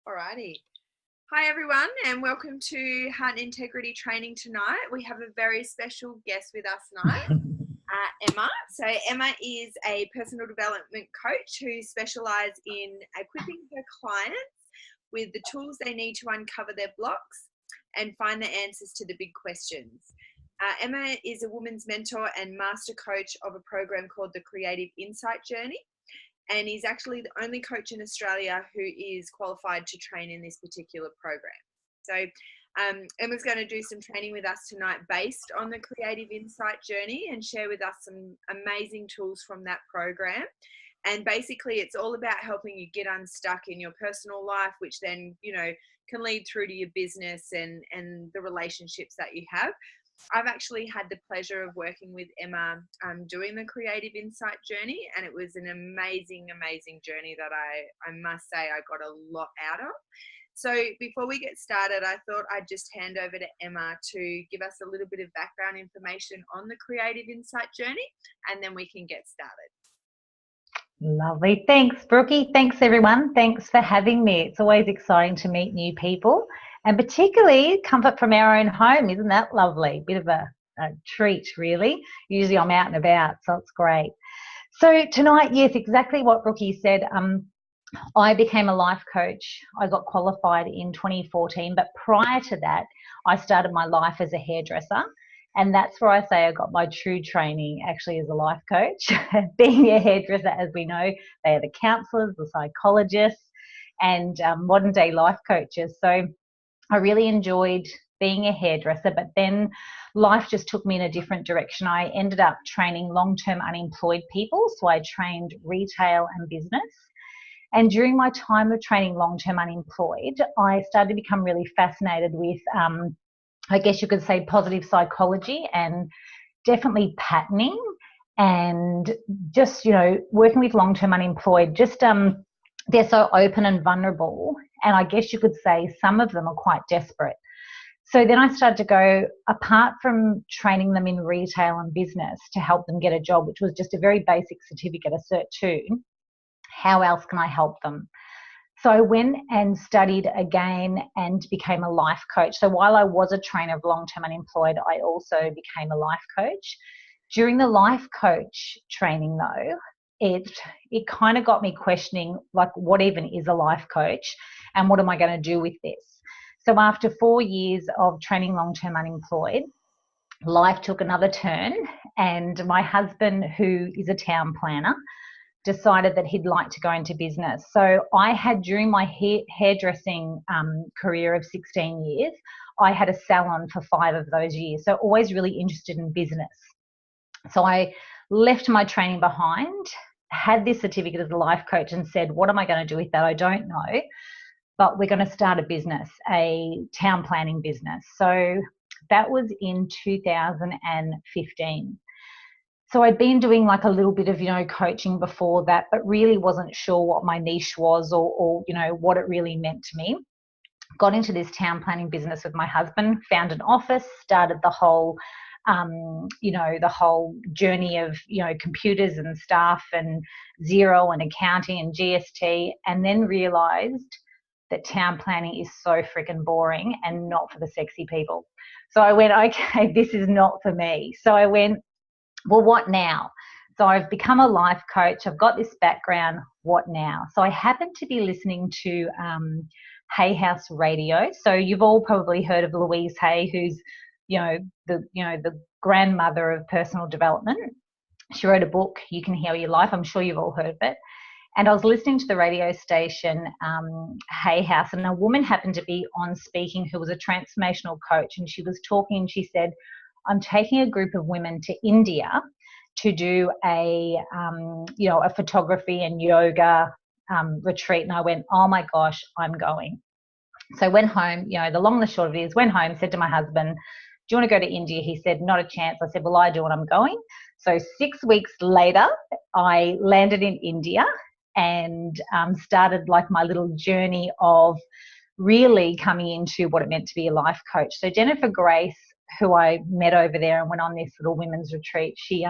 Alrighty. Hi everyone, and welcome to Heart and Integrity Training tonight. We have a very special guest with us tonight, Emma. So Emma is a personal development coach who specialises in equipping her clients with the tools they need to uncover their blocks and find the answers to the big questions. Emma is a woman's mentor and master coach of a program called the Creative Insight Journey, and is actually the only coach in Australia who is qualified to train in this particular program. So Emma's going to do some training with us tonight based on the Creative Insight Journey and share with us some amazing tools from that program. And basically it's all about helping you get unstuck in your personal life, which then, you know, can lead through to your business and the relationships that you have. I've actually had the pleasure of working with Emma doing the Creative Insight Journey, and it was an amazing journey that I must say I got a lot out of. So before we get started, I thought I'd just hand over to Emma to give us a little bit of background information on the Creative Insight Journey, and then we can get started. Lovely. Thanks, Brookie. Thanks, everyone. Thanks for having me. It's always exciting to meet new people, and particularly comfort from our own home. Isn't that lovely? Bit of a treat, really. Usually I'm out and about, so it's great. So tonight, yes, exactly what Brookie said. I became a life coach. I got qualified in 2014, but prior to that, I started my life as a hairdresser. And that's where I say I got my true training actually as a life coach. Being a hairdresser, as we know, they are the counsellors, the psychologists, and modern day life coaches. So I really enjoyed being a hairdresser, but then life just took me in a different direction. I ended up training long-term unemployed people. So I trained retail and business. And during my time of training long-term unemployed, I started to become really fascinated with I guess you could say positive psychology and definitely patterning, and just, you know, working with long-term unemployed, just they're so open and vulnerable, and I guess you could say some of them are quite desperate. So then I started to go, apart from training them in retail and business to help them get a job, which was just a very basic certificate, a Cert 2, how else can I help them? So I went and studied again and became a life coach. So while I was a trainer of long-term unemployed, I also became a life coach. During the life coach training though, it kind of got me questioning, like, what even is a life coach and what am I going to do with this? So after 4 years of training long-term unemployed, life took another turn, and my husband, who is a town planner, decided that he'd like to go into business. So I had, during my hairdressing career of 16 years, I had a salon for 5 of those years. So always really interested in business. So I left my training behind, had this certificate as a life coach, and said, what am I going to do with that? I don't know, but we're going to start a business, a town planning business. So that was in 2015. So I'd been doing like a little bit of, you know, coaching before that, but really wasn't sure what my niche was or you know, what it really meant to me. Got into this town planning business with my husband, found an office, started the whole, you know, the whole journey of, you know, computers and stuff and Xero and accounting and GST, and then realized that town planning is so freaking boring and not for the sexy people. So I went, okay, this is not for me. So I went, well, what now? So I've become a life coach. I've got this background. What now? So I happened to be listening to Hay House Radio. So you've all probably heard of Louise Hay, who's, the grandmother of personal development. She wrote a book, You Can Heal Your Life. I'm sure you've all heard of it. And I was listening to the radio station, Hay House, and a woman happened to be on speaking who was a transformational coach, and she was talking, and she said, I'm taking a group of women to India to do a photography and yoga retreat. And I went, oh my gosh, I'm going. So I went home, you know, the long and the short of it is, went home, said to my husband, do you want to go to India? He said, not a chance. I said, well, I do, and I'm going. So 6 weeks later, I landed in India and started like my little journey of really coming into what it meant to be a life coach. So Jennifer Grace, who I met over there and went on this little women's retreat, she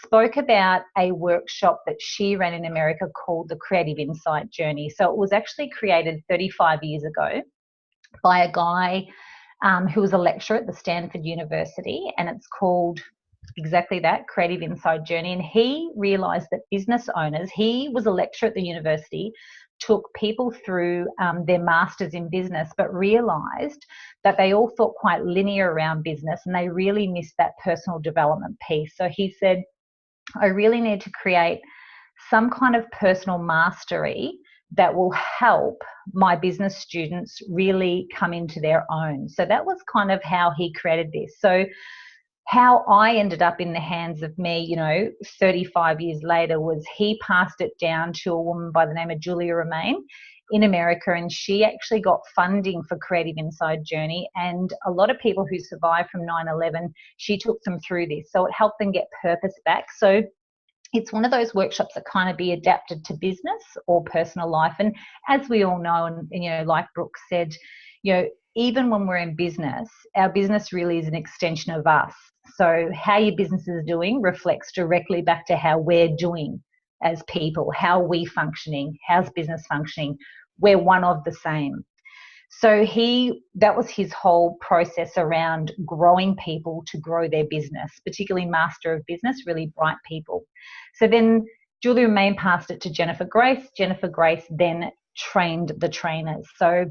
spoke about a workshop that she ran in America called the Creative Insight Journey. So it was actually created 35 years ago by a guy who was a lecturer at the Stanford University, and it's called exactly that, Creative Insight Journey. And he realized that business owners, he was a lecturer at the university, took people through their masters in business, but realized that they all thought quite linear around business and they really missed that personal development piece. So he said, I really need to create some kind of personal mastery that will help my business students really come into their own. So that was kind of how he created this. So how I ended up in the hands of me, you know, 35 years later, was he passed it down to a woman by the name of Julia Romaine in America, and she actually got funding for Creative Insight Journey. And a lot of people who survived from 9/11, she took them through this. So it helped them get purpose back. So it's one of those workshops that kind of be adapted to business or personal life. And as we all know, and you know, like Brooke said, you know, even when we're in business, our business really is an extension of us. So how your business is doing reflects directly back to how we're doing as people, how are we functioning, how's business functioning. We're one of the same. So that was his whole process around growing people to grow their business, particularly master of business, really bright people. So then Julia Romaine passed it to Jennifer Grace. Jennifer Grace then trained the trainers. So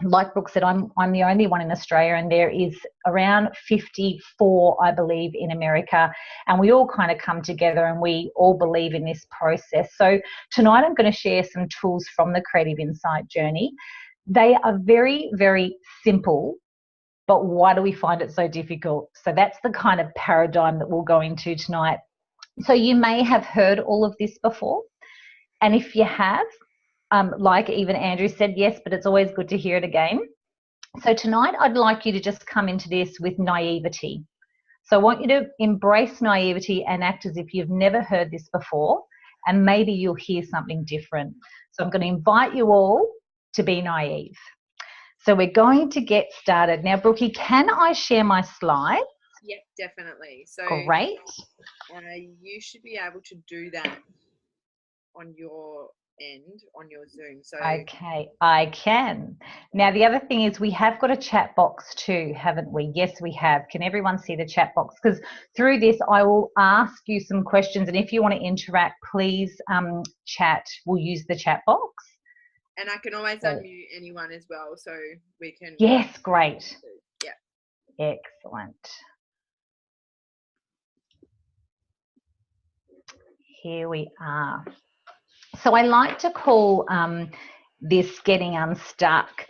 like Brooke said, I'm the only one in Australia, and there is around 54, I believe, in America, and we all kind of come together and we all believe in this process. So tonight I'm going to share some tools from the Creative Insight Journey. They are very, very simple, but why do we find it so difficult? So that's the kind of paradigm that we'll go into tonight. So you may have heard all of this before, and if you have, like even Andrew said, yes, but it's always good to hear it again. So tonight I'd like you to just come into this with naivety. So I want you to embrace naivety and act as if you've never heard this before, and maybe you'll hear something different. So I'm going to invite you all to be naive. So we're going to get started. Now, Brookie, can I share my slides? Yep, definitely. So great. You should be able to do that on your end, on your Zoom. So okay, I can. Now, the other thing is we have got a chat box too, haven't we? Yes, we have. Can everyone see the chat box? Because through this, I will ask you some questions, and if you want to interact, please chat. We'll use the chat box. And I can always unmute anyone as well, so we can. Yes, great. Yeah. Excellent. Here we are. So I like to call this getting unstuck,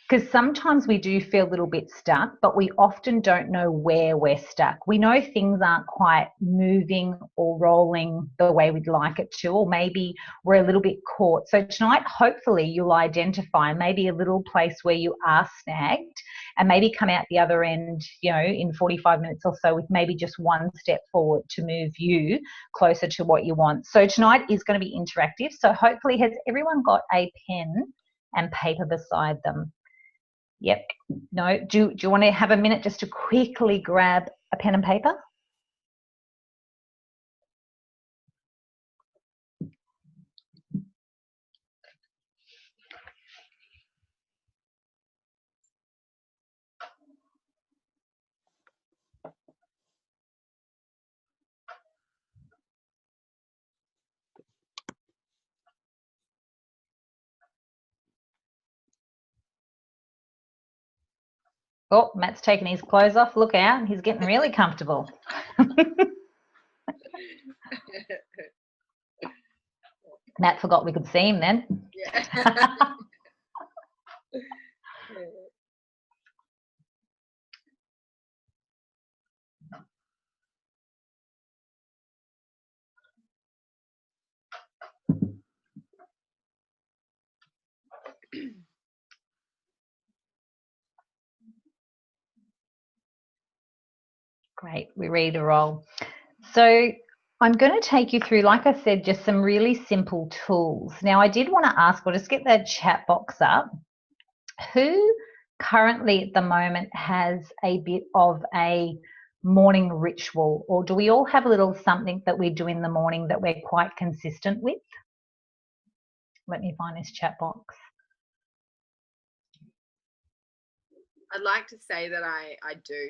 because sometimes we do feel a little bit stuck, but we often don't know where we're stuck. We know things aren't quite moving or rolling the way we'd like it to, or maybe we're a little bit caught. So tonight, hopefully you'll identify maybe a little place where you are snagged, and maybe come out the other end, you know, in 45 minutes or so with maybe just one step forward to move you closer to what you want. So tonight is going to be interactive. So hopefully, has everyone got a pen and paper beside them? Yep. No. Do you want to have a minute just to quickly grab a pen and paper? Oh, Matt's taking his clothes off. Look out. He's getting really comfortable. Matt forgot we could see him then. Yeah. Great, we're ready to roll. So I'm going to take you through, like I said, just some really simple tools. Now, I did want to ask, we'll just get the chat box up. Who currently at the moment has a bit of a morning ritual, or do we all have a little something that we do in the morning that we're quite consistent with? Let me find this chat box. I'd like to say that I do.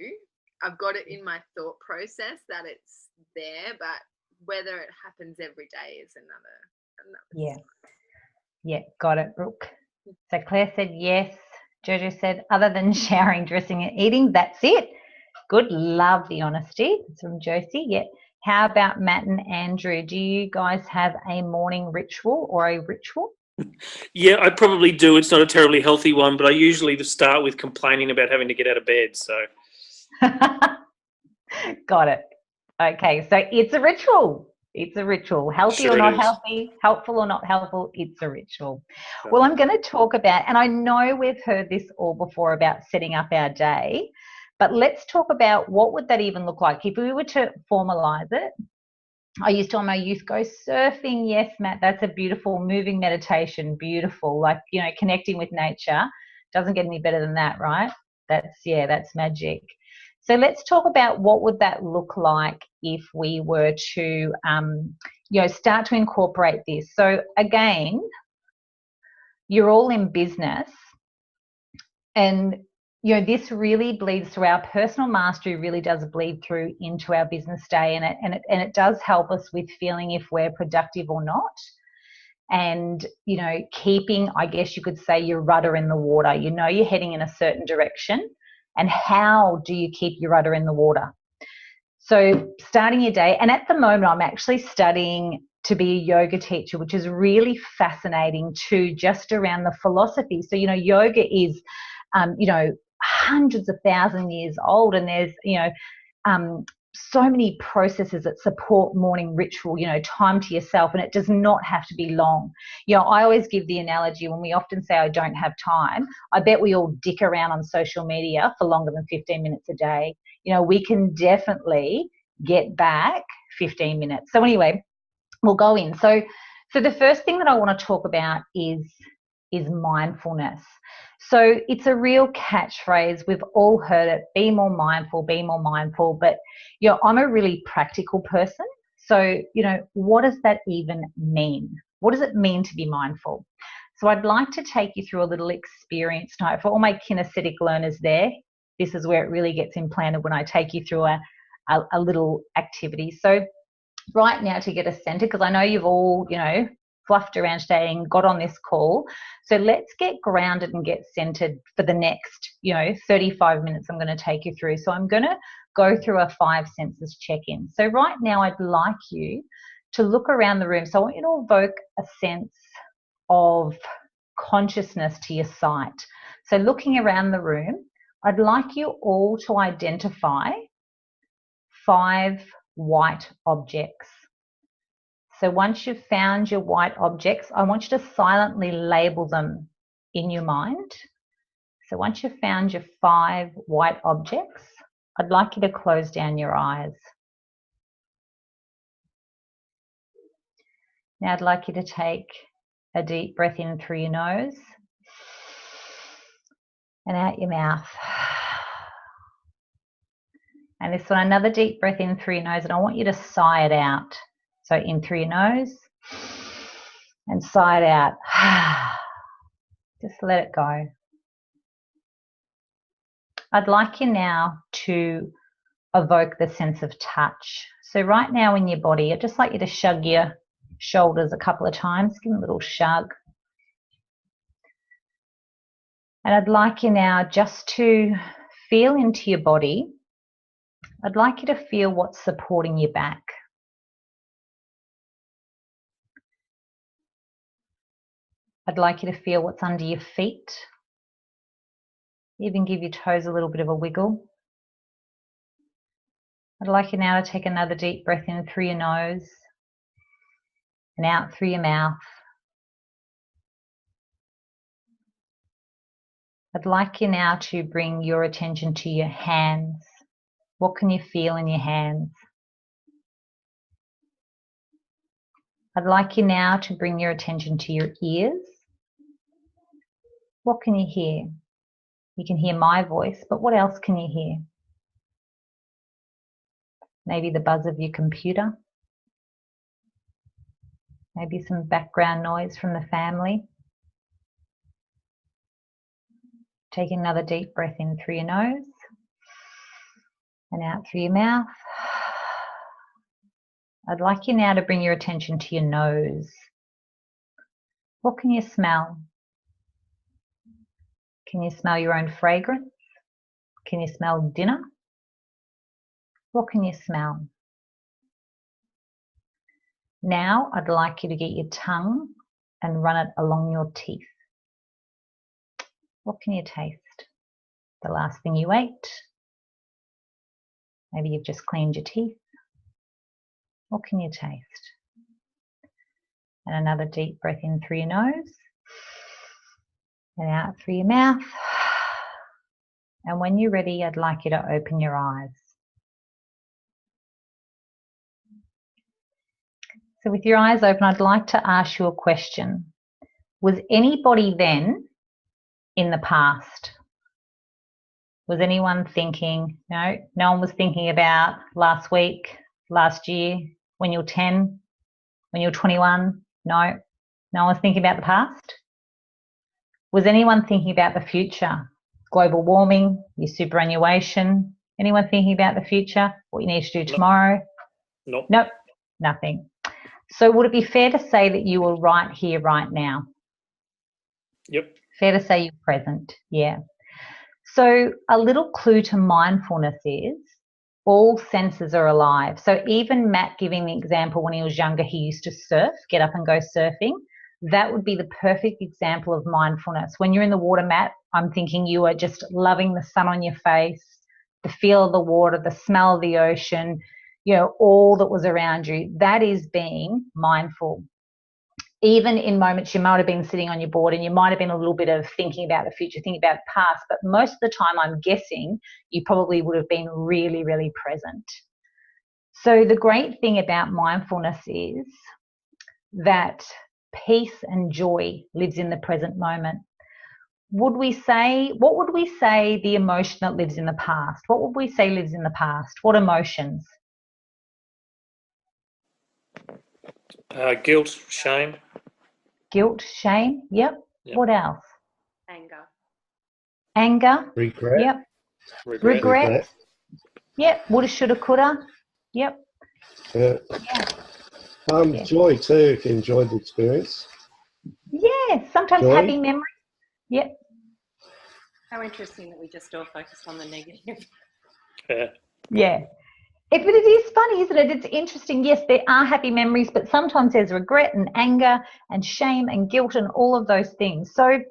I've got it in my thought process that it's there, but whether it happens every day is another. Yeah, got it, Brooke. So Claire said yes. Jojo said, other than showering, dressing and eating, that's it. Good, love the honesty. It's from Josie. Yeah. How about Matt and Andrew? Do you guys have a morning ritual or a ritual? Yeah, I probably do. It's not a terribly healthy one, but I usually just start with complaining about having to get out of bed. So, got it. Okay, so it's a ritual. It's a ritual. Healthy sure or not it is. healthy, helpful or not helpful, it's a ritual. Well, I'm going to talk about, and I know we've heard this all before about setting up our day, but let's talk about what would that even look like if we were to formalize it. I used to on my youth go surfing. Yes, Matt, that's a beautiful moving meditation. Beautiful. Like, you know, connecting with nature. Doesn't get any better than that, right? That's magic. So let's talk about what would that look like if we were to, you know, start to incorporate this. So again, you're all in business, and you know, this really bleeds through. Our personal mastery really does bleed through into our business day, and it does help us with feeling if we're productive or not. And, you know, keeping, I guess you could say, your rudder in the water. You know you're heading in a certain direction, and how do you keep your rudder in the water? So starting your day, and at the moment I'm actually studying to be a yoga teacher, which is really fascinating too, just around the philosophy. So, you know, yoga is, you know, hundreds of thousand years old, and there's, you know, so many processes that support morning ritual, you know, time to yourself, and it does not have to be long. You know, I always give the analogy when we often say I don't have time, I bet we all dick around on social media for longer than 15 minutes a day. You know, we can definitely get back 15 minutes. So anyway, we'll go in. So the first thing that I want to talk about is mindfulness. So it's a real catchphrase. We've all heard it, be more mindful, be more mindful. But, you know, I'm a really practical person. So, you know, what does that even mean? What does it mean to be mindful? So I'd like to take you through a little experience tonight. For all my kinesthetic learners there, this is where it really gets implanted when I take you through a little activity. So right now, to get us centered, because I know you've all, you know, fluffed around today and got on this call. So let's get grounded and get centered for the next, you know, 35 minutes I'm going to take you through. So I'm going to go through a 5 senses check-in. So right now I'd like you to look around the room. So I want you to evoke a sense of consciousness to your sight. So looking around the room, I'd like you all to identify 5 white objects. So once you've found your white objects, I want you to silently label them in your mind. So once you've found your 5 white objects, I'd like you to close down your eyes. Now I'd like you to take a deep breath in through your nose and out your mouth. And this one, another deep breath in through your nose, and I want you to sigh it out. So in through your nose and sigh it out. Just let it go. I'd like you now to evoke the sense of touch. So right now in your body, I'd just like you to shrug your shoulders a couple of times. Give them a little shrug. And I'd like you now just to feel into your body. I'd like you to feel what's supporting your back. I'd like you to feel what's under your feet. Even give your toes a little bit of a wiggle. I'd like you now to take another deep breath in through your nose and out through your mouth. I'd like you now to bring your attention to your hands. What can you feel in your hands? I'd like you now to bring your attention to your ears. What can you hear? You can hear my voice, but what else can you hear? Maybe the buzz of your computer. Maybe some background noise from the family. Take another deep breath in through your nose and out through your mouth. I'd like you now to bring your attention to your nose. What can you smell? Can you smell your own fragrance? Can you smell dinner? What can you smell? Now I'd like you to get your tongue and run it along your teeth. What can you taste? The last thing you ate? Maybe you've just cleaned your teeth. What can you taste? And another deep breath in through your nose and out through your mouth. And when you're ready, I'd like you to open your eyes. So with your eyes open, I'd like to ask you a question. Was anybody then in the past? Was anyone thinking, no one was thinking about last week, last year, when you were 10, when you were 21? No one was thinking about the past? Was anyone thinking about the future? Global warming, your superannuation? Anyone thinking about the future? What you need to do tomorrow? Nope. Nope, nothing. So would it be fair to say that you were right here, right now? Yep. Fair to say you're present, yeah. So a little clue to mindfulness is all senses are alive. So even Matt giving the example when he was younger, he used to surf, get up and go surfing. That would be the perfect example of mindfulness. When you're in the water, Matt, I'm thinking you are just loving the sun on your face, the feel of the water, the smell of the ocean, all that was around you. That is being mindful. Even in moments you might have been sitting on your board and you might have been a little bit of thinking about the future, thinking about the past, but most of the time I'm guessing you probably would have been really, really present. So the great thing about mindfulness is that peace and joy lives in the present moment. What would we say the emotion that lives in the past? What would we say lives in the past? What emotions? Guilt, shame. Guilt, shame, yep. What else? Anger. Regret. Yep. Regret. Yep. Woulda, shoulda, coulda. Yep. Yeah. Joy too, if you enjoyed the experience. Yeah, sometimes joy. Happy memories. Yep. How interesting that we just all focused on the negative. Yeah. It is funny, isn't it? It's interesting. Yes, there are happy memories, but sometimes there's regret and anger and shame and guilt and all of those things. So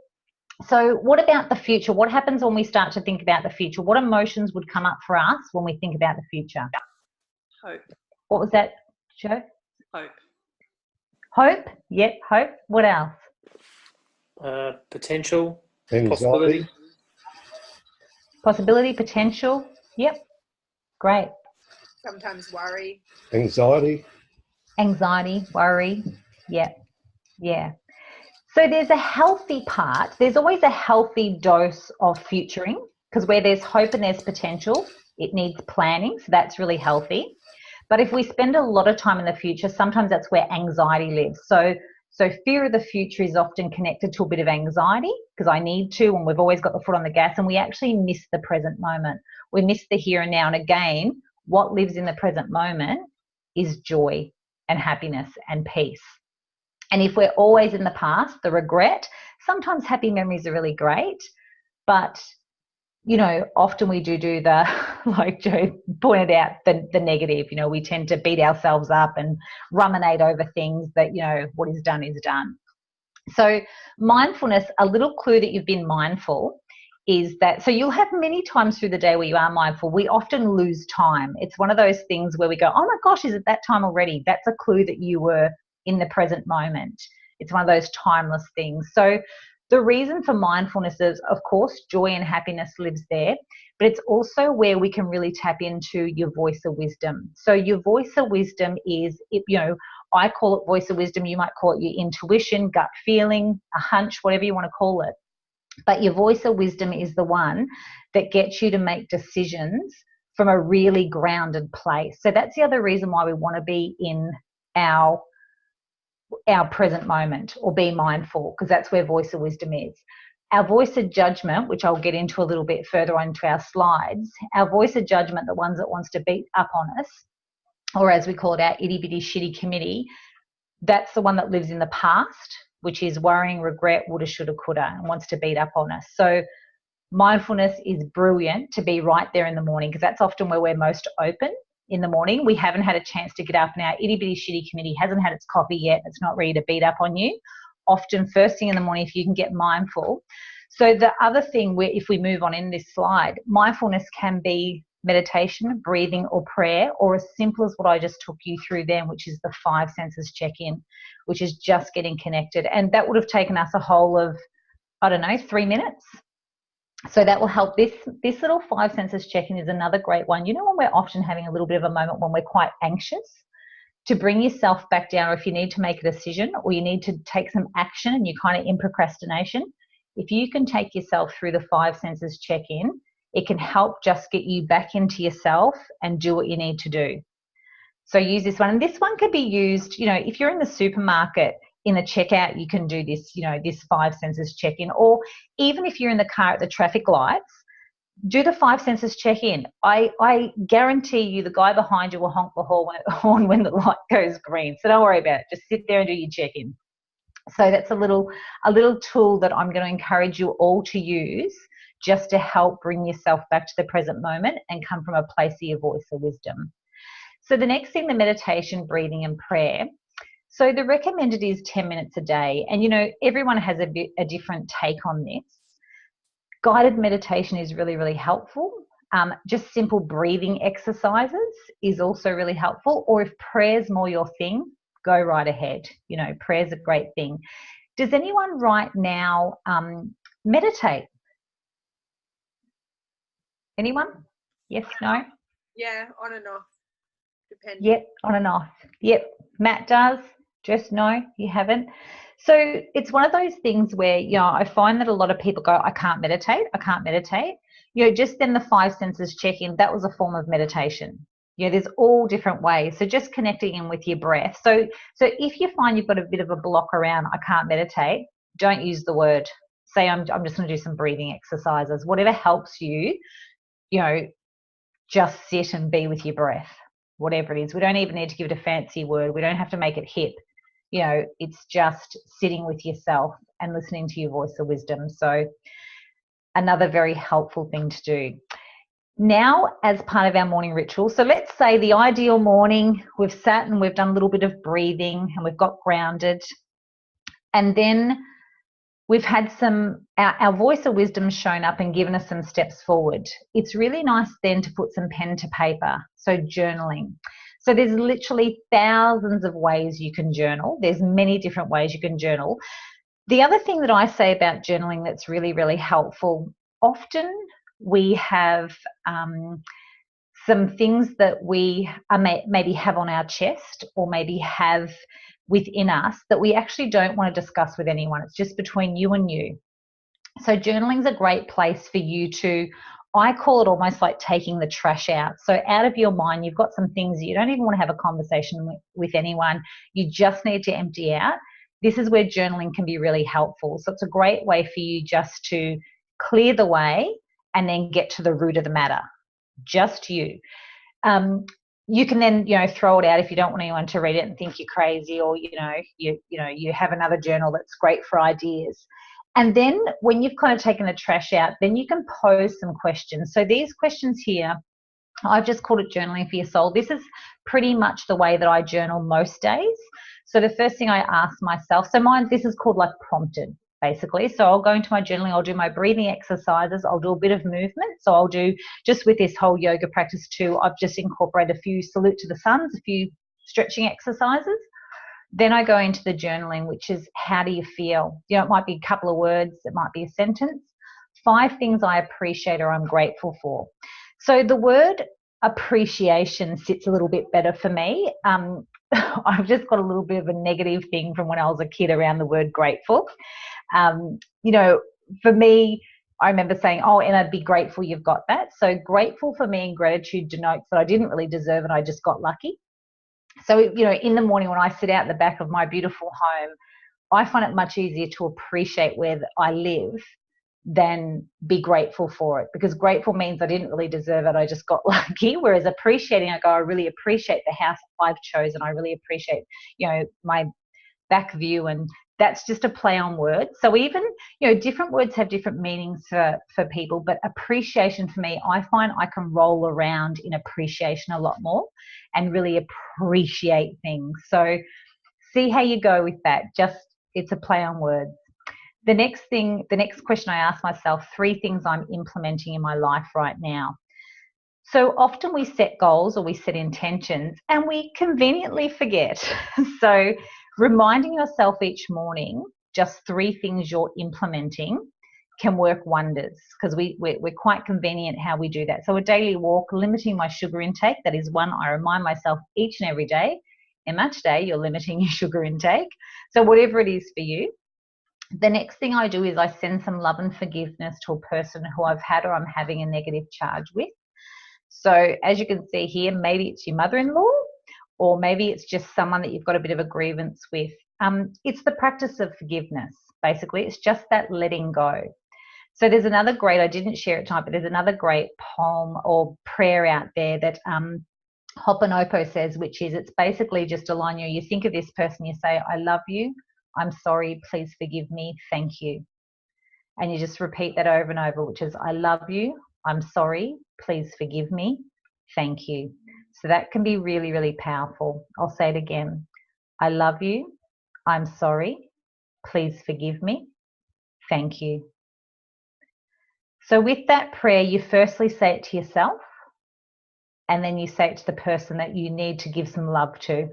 what about the future? What happens when we start to think about the future? What emotions would come up for us when we think about the future? Hope. What was that, Jo? Hope. Hope? Yep, hope. What else? Potential. Anxiety. Possibility, potential. Yep. Great. Sometimes worry. Anxiety, worry. Yeah. So there's a healthy part. There's always a healthy dose of futuring, because where there's hope and there's potential, it needs planning. So that's really healthy. But if we spend a lot of time in the future, sometimes that's where anxiety lives. So fear of the future is often connected to a bit of anxiety, because I need to, and we've always got the foot on the gas, and we actually miss the present moment. We miss the here and now. And again, what lives in the present moment is joy and happiness and peace. And if we're always in the past, the regret, sometimes happy memories are really great, but often we do the, like Jo pointed out, the negative. We tend to beat ourselves up and ruminate over things that, what is done is done. So mindfulness, a little clue that you've been mindful is that, so you'll have many times through the day where you are mindful. We often lose time. It's one of those things where we go, oh my gosh, is it that time already? That's a clue that you were in the present moment. It's one of those timeless things. So the reason for mindfulness is, of course, joy and happiness lives there, but it's also where we can really tap into your voice of wisdom. So your voice of wisdom is, I call it voice of wisdom. You might call it your intuition, gut feeling, a hunch, whatever you want to call it. But your voice of wisdom is the one that gets you to make decisions from a really grounded place. So that's the other reason why we want to be in our present moment, or be mindful, because that's where voice of wisdom is. Our voice of judgment, which I'll get into a little bit further on to our slides, our voice of judgment, the ones that wants to beat up on us, or as we call it, our itty bitty shitty committee, that's the one that lives in the past, which is worrying, regret, woulda, shoulda, coulda, and wants to beat up on us. So mindfulness is brilliant to be right there in the morning, because that's often where we're most open. In the morning, we haven't had a chance to get up, and our itty bitty shitty committee hasn't had its coffee yet. It's not ready to beat up on you. Often first thing in the morning, if you can get mindful. So the other thing, where if we move on in this slide, mindfulness can be meditation, breathing, or prayer, or as simple as what I just took you through then, which is the 5 senses check-in, which is just getting connected. And that would have taken us a whole of, I don't know, 3 minutes. So that will help. This little 5 senses check-in is another great one. You know, when we're often having a little bit of a moment when we're quite anxious, to bring yourself back down, or if you need to make a decision or you need to take some action and you're kind of in procrastination, if you can take yourself through the 5 senses check-in, it can help just get you back into yourself and do what you need to do. So use this one. And this one could be used, you know, if you're in the supermarket, in the checkout, you can do this, you know, this 5 senses check-in, or even if you're in the car at the traffic lights, do the 5 senses check-in. I guarantee you the guy behind you will honk the horn when the light goes green. So don't worry about it. Just sit there and do your check-in. So that's a little tool that I'm going to encourage you all to use, just to help bring yourself back to the present moment and come from a place of your voice of wisdom. So the next thing, the meditation, breathing, and prayer. So the recommended is 10 minutes a day. And, you know, everyone has a different take on this. Guided meditation is really, really helpful. Just simple breathing exercises is also really helpful. Or if prayer's more your thing, go right ahead. You know, prayer's a great thing. Does anyone right now meditate? Anyone? Yes, no? Yeah, on and off. Depending. Yep, on and off. Yep, Matt does. Just no, you haven't. So it's one of those things where, you know, I find that a lot of people go, I can't meditate. You know, just then the 5 senses check-in, that was a form of meditation. You know, there's all different ways. So just connecting in with your breath. So if you find you've got a bit of a block around, I can't meditate, don't use the word. Say, I'm just going to do some breathing exercises. Whatever helps you, you know, just sit and be with your breath, whatever it is. We don't even need to give it a fancy word. We don't have to make it hip. You know, it's just sitting with yourself and listening to your voice of wisdom. So another very helpful thing to do. Now, as part of our morning ritual, so let's say the ideal morning, we've sat and we've done a little bit of breathing and we've got grounded. And then we've had our voice of wisdom shown up and given us some steps forward. It's really nice then to put some pen to paper, so journaling. So there's literally thousands of ways you can journal. There's many different ways you can journal. The other thing that I say about journaling that's really, really helpful, often we have some things that we maybe have on our chest or maybe have within us that we actually don't want to discuss with anyone. It's just between you and you. So journaling's a great place for you to, I call it almost like taking the trash out. So out of your mind, you've got some things that you don't even want to have a conversation with anyone. You just need to empty out. This is where journaling can be really helpful. So it's a great way for you just to clear the way and then get to the root of the matter. Just you. You can then, you know, throw it out if you don't want anyone to read it and think you're crazy, or, you have another journal that's great for ideas. And then when you've kind of taken the trash out, then you can pose some questions. So these questions here, I've just called it journaling for your soul. This is pretty much the way that I journal most days. So the first thing I ask myself, this is called like prompted, basically. So I'll go into my journaling, I'll do my breathing exercises, I'll do a bit of movement. So I'll do, just with this whole yoga practice too, I've just incorporated a few salute to the suns, a few stretching exercises. Then I go into the journaling, which is how do you feel? You know, it might be a couple of words, it might be a sentence. 5 things I appreciate or I'm grateful for. So the word appreciation sits a little bit better for me. I've just got a little bit of a negative thing from when I was a kid around the word grateful. You know, for me, I remember saying, oh, Emma, be grateful you've got that. So grateful for me and gratitude denotes that I didn't really deserve it. I just got lucky. So, you know, in the morning when I sit out the back of my beautiful home, I find it much easier to appreciate where I live than be grateful for it, because grateful means I didn't really deserve it. I just got lucky. Whereas appreciating, I go, I really appreciate the house I've chosen. I really appreciate, you know, my back view, and that's just a play on words. So even, you know, different words have different meanings for people, but appreciation for me, I find I can roll around in appreciation a lot more and really appreciate things. So see how you go with that. Just, it's a play on words. The next question I ask myself, 3 things I'm implementing in my life right now. So often we set goals or we set intentions and we conveniently forget. So reminding yourself each morning just 3 things you're implementing can work wonders, because we're quite convenient how we do that. So a daily walk, limiting my sugar intake, that is one I remind myself each and every day. Emma, today you're limiting your sugar intake. So whatever it is for you. The next thing I do is I send some love and forgiveness to a person who I've had or I'm having a negative charge with. So as you can see here, maybe it's your mother-in-law, or maybe it's just someone that you've got a bit of a grievance with. It's the practice of forgiveness, basically. It's just that letting go. So there's another great, I didn't share it tonight, but there's another great poem or prayer out there that Hoponopo says, which is, it's basically just a line, you think of this person, you say, I love you, I'm sorry, please forgive me, thank you. And you just repeat that over and over, which is, I love you, I'm sorry, please forgive me, thank you. So that can be really, really powerful. I'll say it again. I love you, I'm sorry, please forgive me, thank you. So with that prayer, you firstly say it to yourself, and then you say it to the person that you need to give some love to.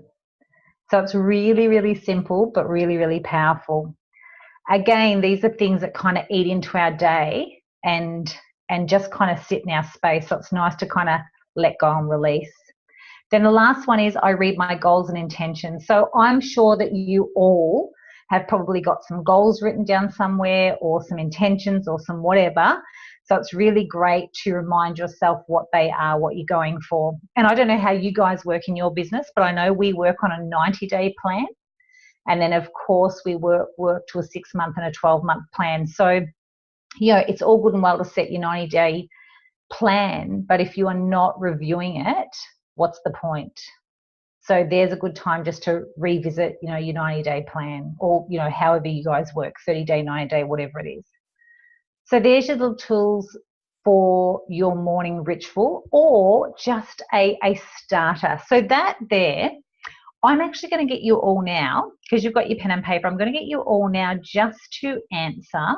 So it's really, really simple, but really, really powerful. Again, these are things that kind of eat into our day and just kind of sit in our space. So it's nice to kind of let go and release. Then the last one is I read my goals and intentions. So I'm sure that you all have probably got some goals written down somewhere, or some intentions, or some whatever. So it's really great to remind yourself what they are, what you're going for. And I don't know how you guys work in your business, but I know we work on a 90-day plan. And then, of course, we work to a 6-month and a 12-month plan. So, you know, it's all good and well to set your 90-day plan, but if you are not reviewing it, what's the point? So there's a good time just to revisit, you know, your 90-day plan, or, you know, however you guys work, 30-day, 90-day, whatever it is. So there's your little tools for your morning ritual, or just a starter. So that there, I'm actually going to get you all now, because you've got your pen and paper, I'm going to get you all now just to answer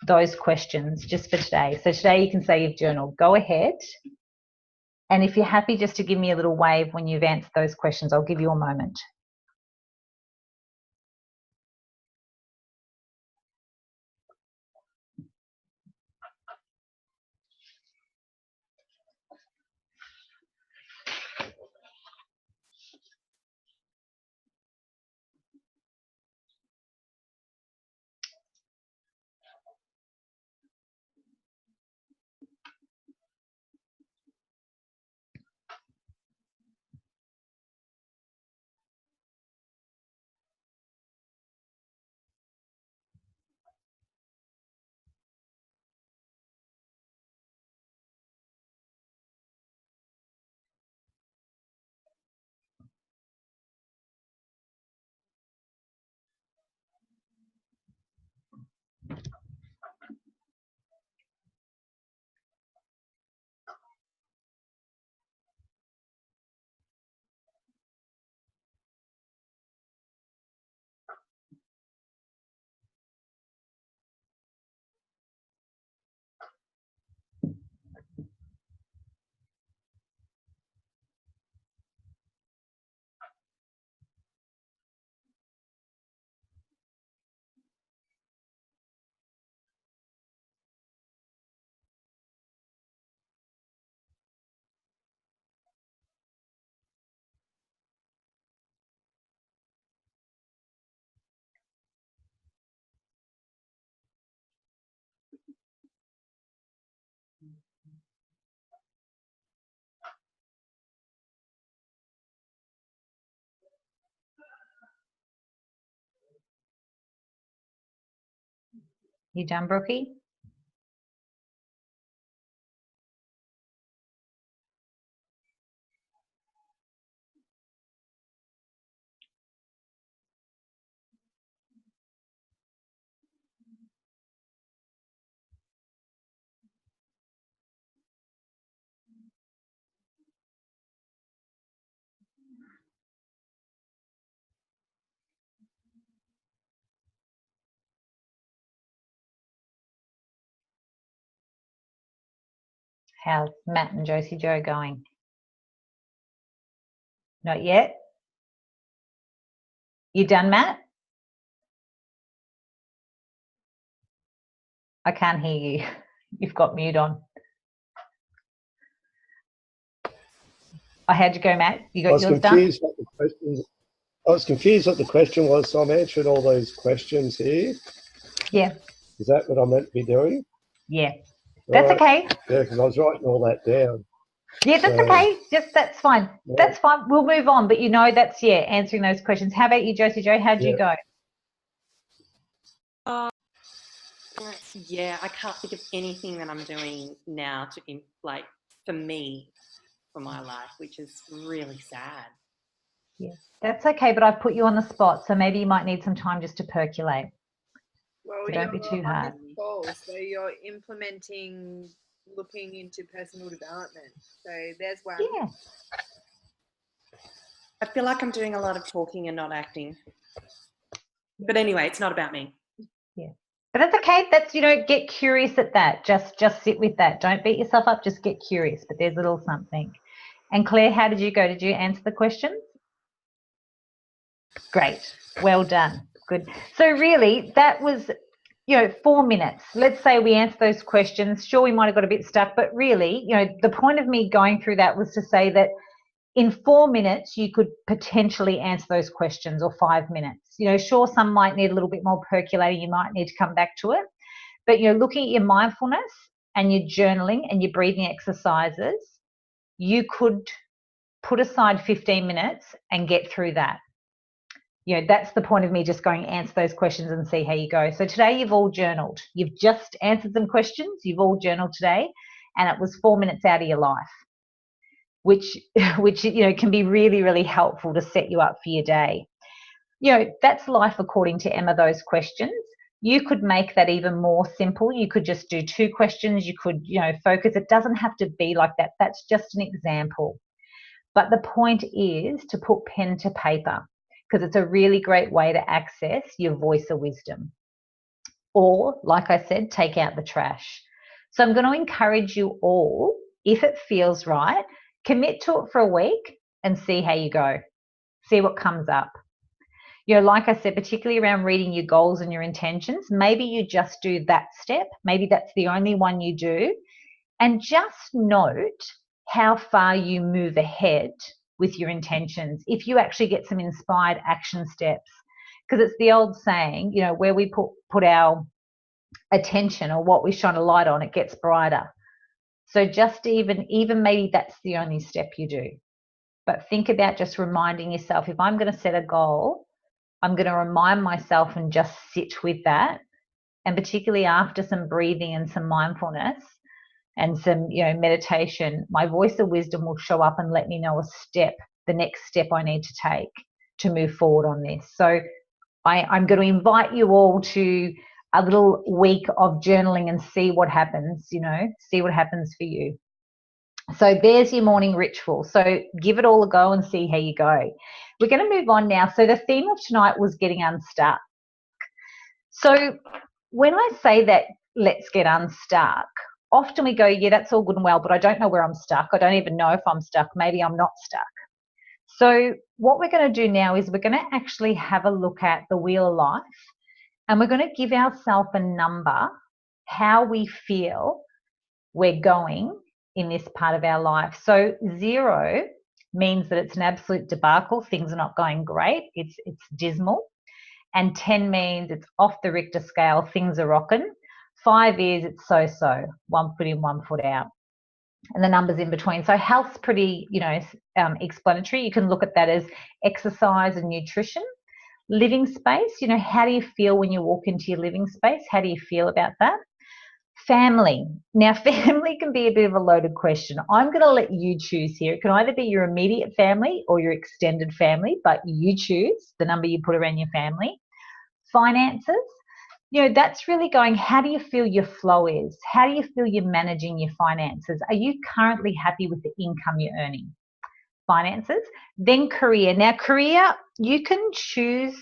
those questions just for today. So today you can say you've journaled. Go ahead. And if you're happy just to give me a little wave when you've answered those questions, I'll give you a moment. You done, Brookie? How's Matt and Josie Joe going? Not yet? You done, Matt? I can't hear you. You've got mute on. Oh, how'd you go, Matt? You got yours done? I was confused what the question was, so I'm answering all those questions here. Yeah. Is that what I'm meant to be doing? Yeah. That's okay. Yeah, because I was writing all that down. Yeah, that's okay. That's fine. Yeah. That's fine. We'll move on. But you know, that's, yeah, answering those questions. How about you, Josie Joe? How'd you go? Yeah, I can't think of anything that I'm doing now to, like, for me, for my life, which is really sad. Yeah, that's okay. But I've put you on the spot, so maybe you might need some time just to percolate. Well, So don't be too hard. So you're implementing, looking into personal development. So there's one. Yeah. I feel like I'm doing a lot of talking and not acting. But anyway, it's not about me. Yeah. But that's okay. That's, you know, get curious at that. Just sit with that. Don't beat yourself up. Just get curious. But there's a little something. And Claire, how did you go? Did you answer the questions? Great. Well done. Good. So really, that was, you know, 4 minutes. Let's say we answer those questions. Sure, we might have got a bit stuck, but really, you know, the point of me going through that was to say that in 4 minutes, you could potentially answer those questions, or 5 minutes. You know, sure, some might need a little bit more percolating. You might need to come back to it. But, you know, looking at your mindfulness and your journaling and your breathing exercises, you could put aside 15 minutes and get through that. You know, that's the point of me just going answer those questions and see how you go. So today you've all journaled. You've just answered some questions. You've all journaled today, and it was 4 minutes out of your life, which you know, can be really, really helpful to set you up for your day. You know, that's life according to Emma, those questions. You could make that even more simple. You could just do 2 questions. You could, you know, focus. It doesn't have to be like that. That's just an example. But the point is to put pen to paper, because it's a really great way to access your voice of wisdom. Or, like I said, take out the trash. So I'm going to encourage you all, if it feels right, commit to it for a week and see how you go. See what comes up. You know, like I said, particularly around reading your goals and your intentions, maybe you just do that step. Maybe that's the only one you do. And just note how far you move ahead with your intentions if you actually get some inspired action steps. Because it's the old saying, you know, where we put our attention, or what we shine a light on, it gets brighter. So just even maybe that's the only step you do. But think about just reminding yourself, if I'm going to set a goal, I'm going to remind myself and just sit with that. And particularly after some breathing and some mindfulness and some, you know, meditation, my voice of wisdom will show up and let me know the next step I need to take to move forward on this. So I'm going to invite you all to a little week of journaling and see what happens, you know, see what happens for you. So there's your morning ritual. So give it all a go and see how you go. We're going to move on now. So the theme of tonight was getting unstuck. So when I say that, let's get unstuck, often we go, yeah, that's all good and well, but I don't know where I'm stuck. I don't even know if I'm stuck. Maybe I'm not stuck. So what we're going to do now is we're going to actually have a look at the wheel of life, and we're going to give ourselves a number, how we feel we're going in this part of our life. So 0 means that it's an absolute debacle. Things are not going great. It's dismal. And 10 means it's off the Richter scale. Things are rocking. 5 is it's so-so, 1 foot in, 1 foot out. And the numbers in between. So health's pretty, you know, explanatory. You can look at that as exercise and nutrition. Living space, you know, how do you feel when you walk into your living space? How do you feel about that? Family. Now, family can be a bit of a loaded question. I'm going to let you choose here. It can either be your immediate family or your extended family, but you choose the number you put around your family. Finances. You know, that's really going, how do you feel your flow is? How do you feel you're managing your finances? Are you currently happy with the income you're earning? Finances. Then career. Now, career, you can choose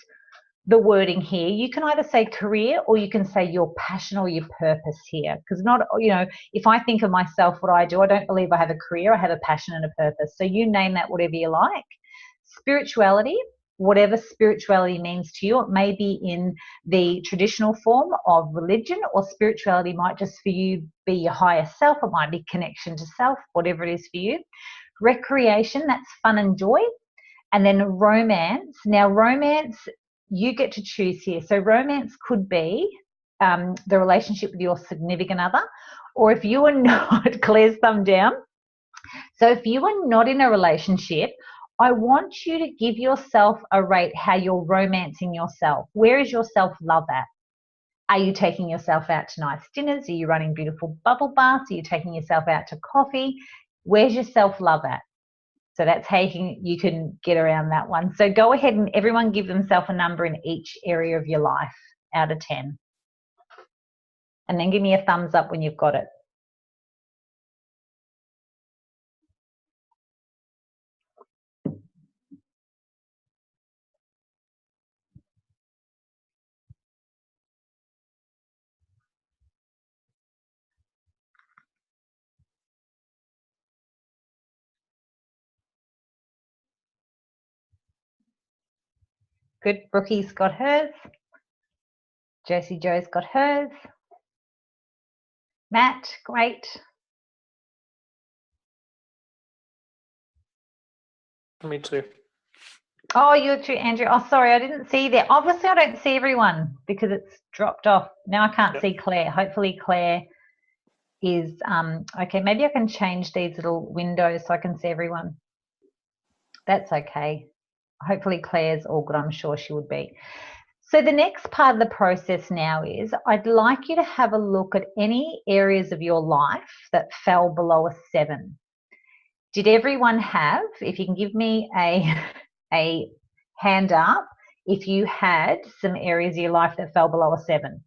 the wording here. You can either say career or you can say your passion or your purpose here. Because not, you know, if I think of myself, what I do, I don't believe I have a career. I have a passion and a purpose. So you name that whatever you like. Spirituality. Whatever spirituality means to you, it may be in the traditional form of religion, or spirituality might just for you be your higher self. It might be connection to self, whatever it is for you. Recreation, that's fun and joy. And then romance. Now, romance, you get to choose here. So romance could be the relationship with your significant other, or if you are not, Claire's thumb down. So if you are not in a relationship, I want you to give yourself a rate how you're romancing yourself. Where is your self-love at? Are you taking yourself out to nice dinners? Are you running beautiful bubble baths? Are you taking yourself out to coffee? Where's your self-love at? So that's how you can get around that one. So go ahead and everyone give themselves a number in each area of your life out of 10. And then give me a thumbs up when you've got it. Good. Brookie's got hers. Josie Joe's got hers. Matt, great. Me too. Oh, you too, Andrew. Oh, sorry, I didn't see that. Obviously, I don't see everyone because it's dropped off. Now I can't see Claire. Hopefully Claire is, okay, maybe I can change these little windows so I can see everyone. That's okay. Hopefully Claire's all good. I'm sure she would be. So the next part of the process now is I'd like you to have a look at any areas of your life that fell below a 7. Did everyone have, if you can give me a hand up, if you had some areas of your life that fell below a 7?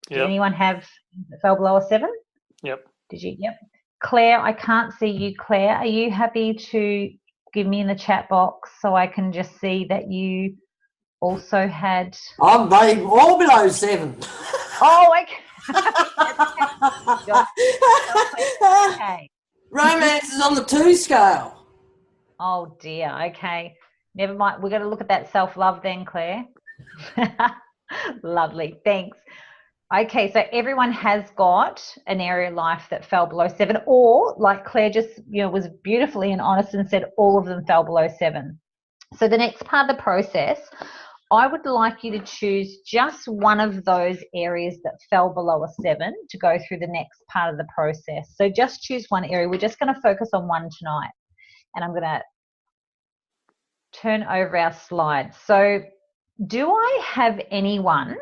Did anyone have that fell below a 7? Yep. Did you? Yep. Claire, I can't see you, Claire. Are you happy to give me in the chat box so I can just see that you also had... I'm all below 7. Oh, okay. Okay. Romance is on the 2 scale. Oh dear. Okay. Never mind. We're going to look at that self-love then, Claire. Lovely. Thanks. Okay, so everyone has got an area of life that fell below 7, or like Claire just, you know, was beautifully and honest and said all of them fell below 7. So the next part of the process, I would like you to choose just one of those areas that fell below a 7 to go through the next part of the process. So just choose one area. We're just going to focus on one tonight. And I'm going to turn over our slides. So do I have anyone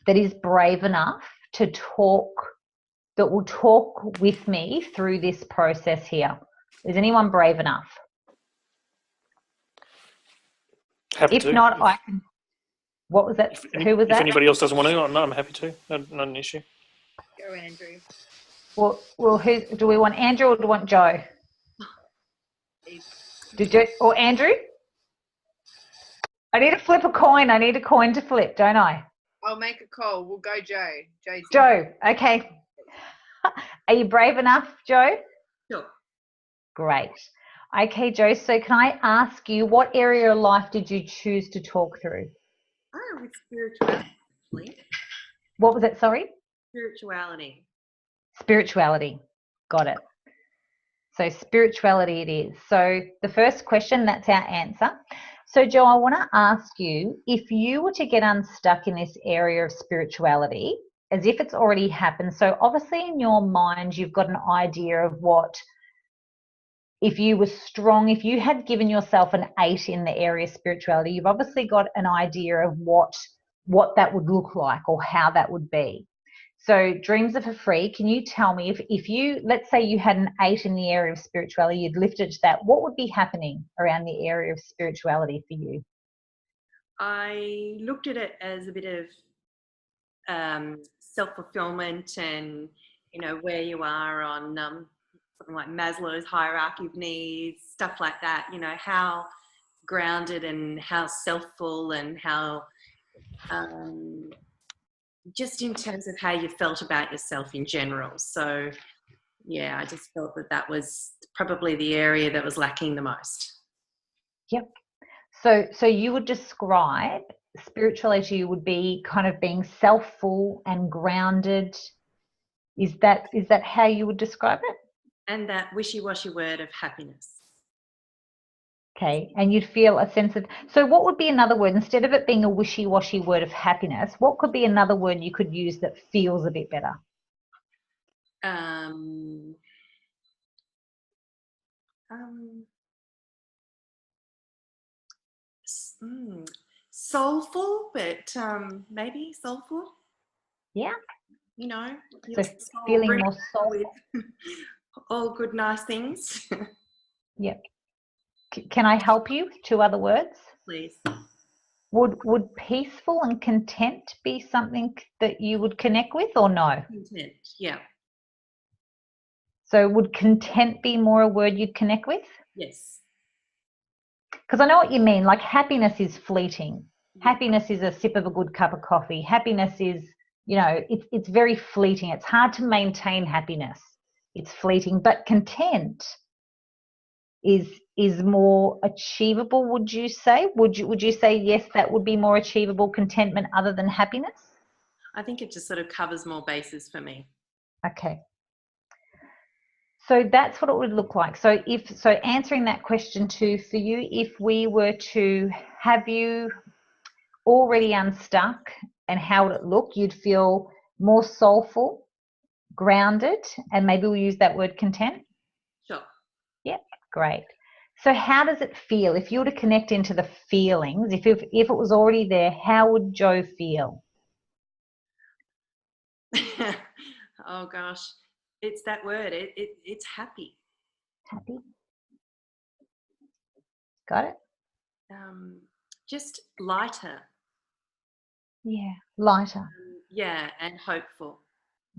that is brave enough to talk, that will talk with me through this process here? Is anyone brave enough? Happy If to. not, I can. What was that? Who was that? If anybody else doesn't want to, no, I'm happy to. Not an issue. Go, Andrew. Well, who do we want? Andrew or do we want Joe? Did you or Andrew? I need to flip a coin. I need a coin to flip, don't I? I'll make a call. We'll go Joe. Joe, okay. Are you brave enough, Joe? Sure. Great. Okay, Joe, so can I ask you, what area of life did you choose to talk through? Oh, with spirituality. What was it, sorry? Spirituality. Spirituality. Got it. So spirituality it is. So the first question, that's our answer. So Joe, I want to ask you, if you were to get unstuck in this area of spirituality, as if it's already happened, so obviously in your mind you've got an idea of what if you were strong, if you had given yourself an 8 in the area of spirituality, you've obviously got an idea of what that would look like or how that would be. So dreams are for free. Can you tell me if you, let's say you had an 8 in the area of spirituality, you'd lifted to that, what would be happening around the area of spirituality for you? I looked at it as a bit of self-fulfillment, and where you are on something like Maslow's hierarchy of needs, stuff like that. How grounded and how selfful and how just in terms of how you felt about yourself in general. So yeah, I just felt that was probably the area that was lacking the most. Yep. So you would describe spirituality would be kind of being self-full and grounded. Is that how you would describe it? And that wishy-washy word of happiness. Okay, and you'd feel a sense of, so what would be another word, instead of it being a wishy-washy word of happiness, what could be another word you could use that feels a bit better? Soulful, but maybe soulful. Yeah. Your So soul feeling more soulful. with all good, nice things. Yep. Can I help you with 2 other words? Please. Would peaceful and content be something that you would connect with, or no? Content, yeah. So would content be more a word you'd connect with? Yes. Because I know what you mean. Like happiness is fleeting. Happiness is a sip of a good cup of coffee. Happiness is, it's very fleeting. It's hard to maintain happiness. It's fleeting. But content is more achievable, would you say? Would you say yes, that would be more achievable, contentment, other than happiness? I think it just sort of covers more bases for me. Okay. So that's what it would look like. So answering that question too for you, if we were to have you already unstuck, and how would it look? You'd feel more soulful, grounded, and maybe we'll use that word content. Sure. Yep, great. So how does it feel? If you were to connect into the feelings, if it was already there, how would Joe feel? Oh gosh, it's that word. It's happy. Happy. Got it? Just lighter. Yeah, lighter. Yeah, and hopeful.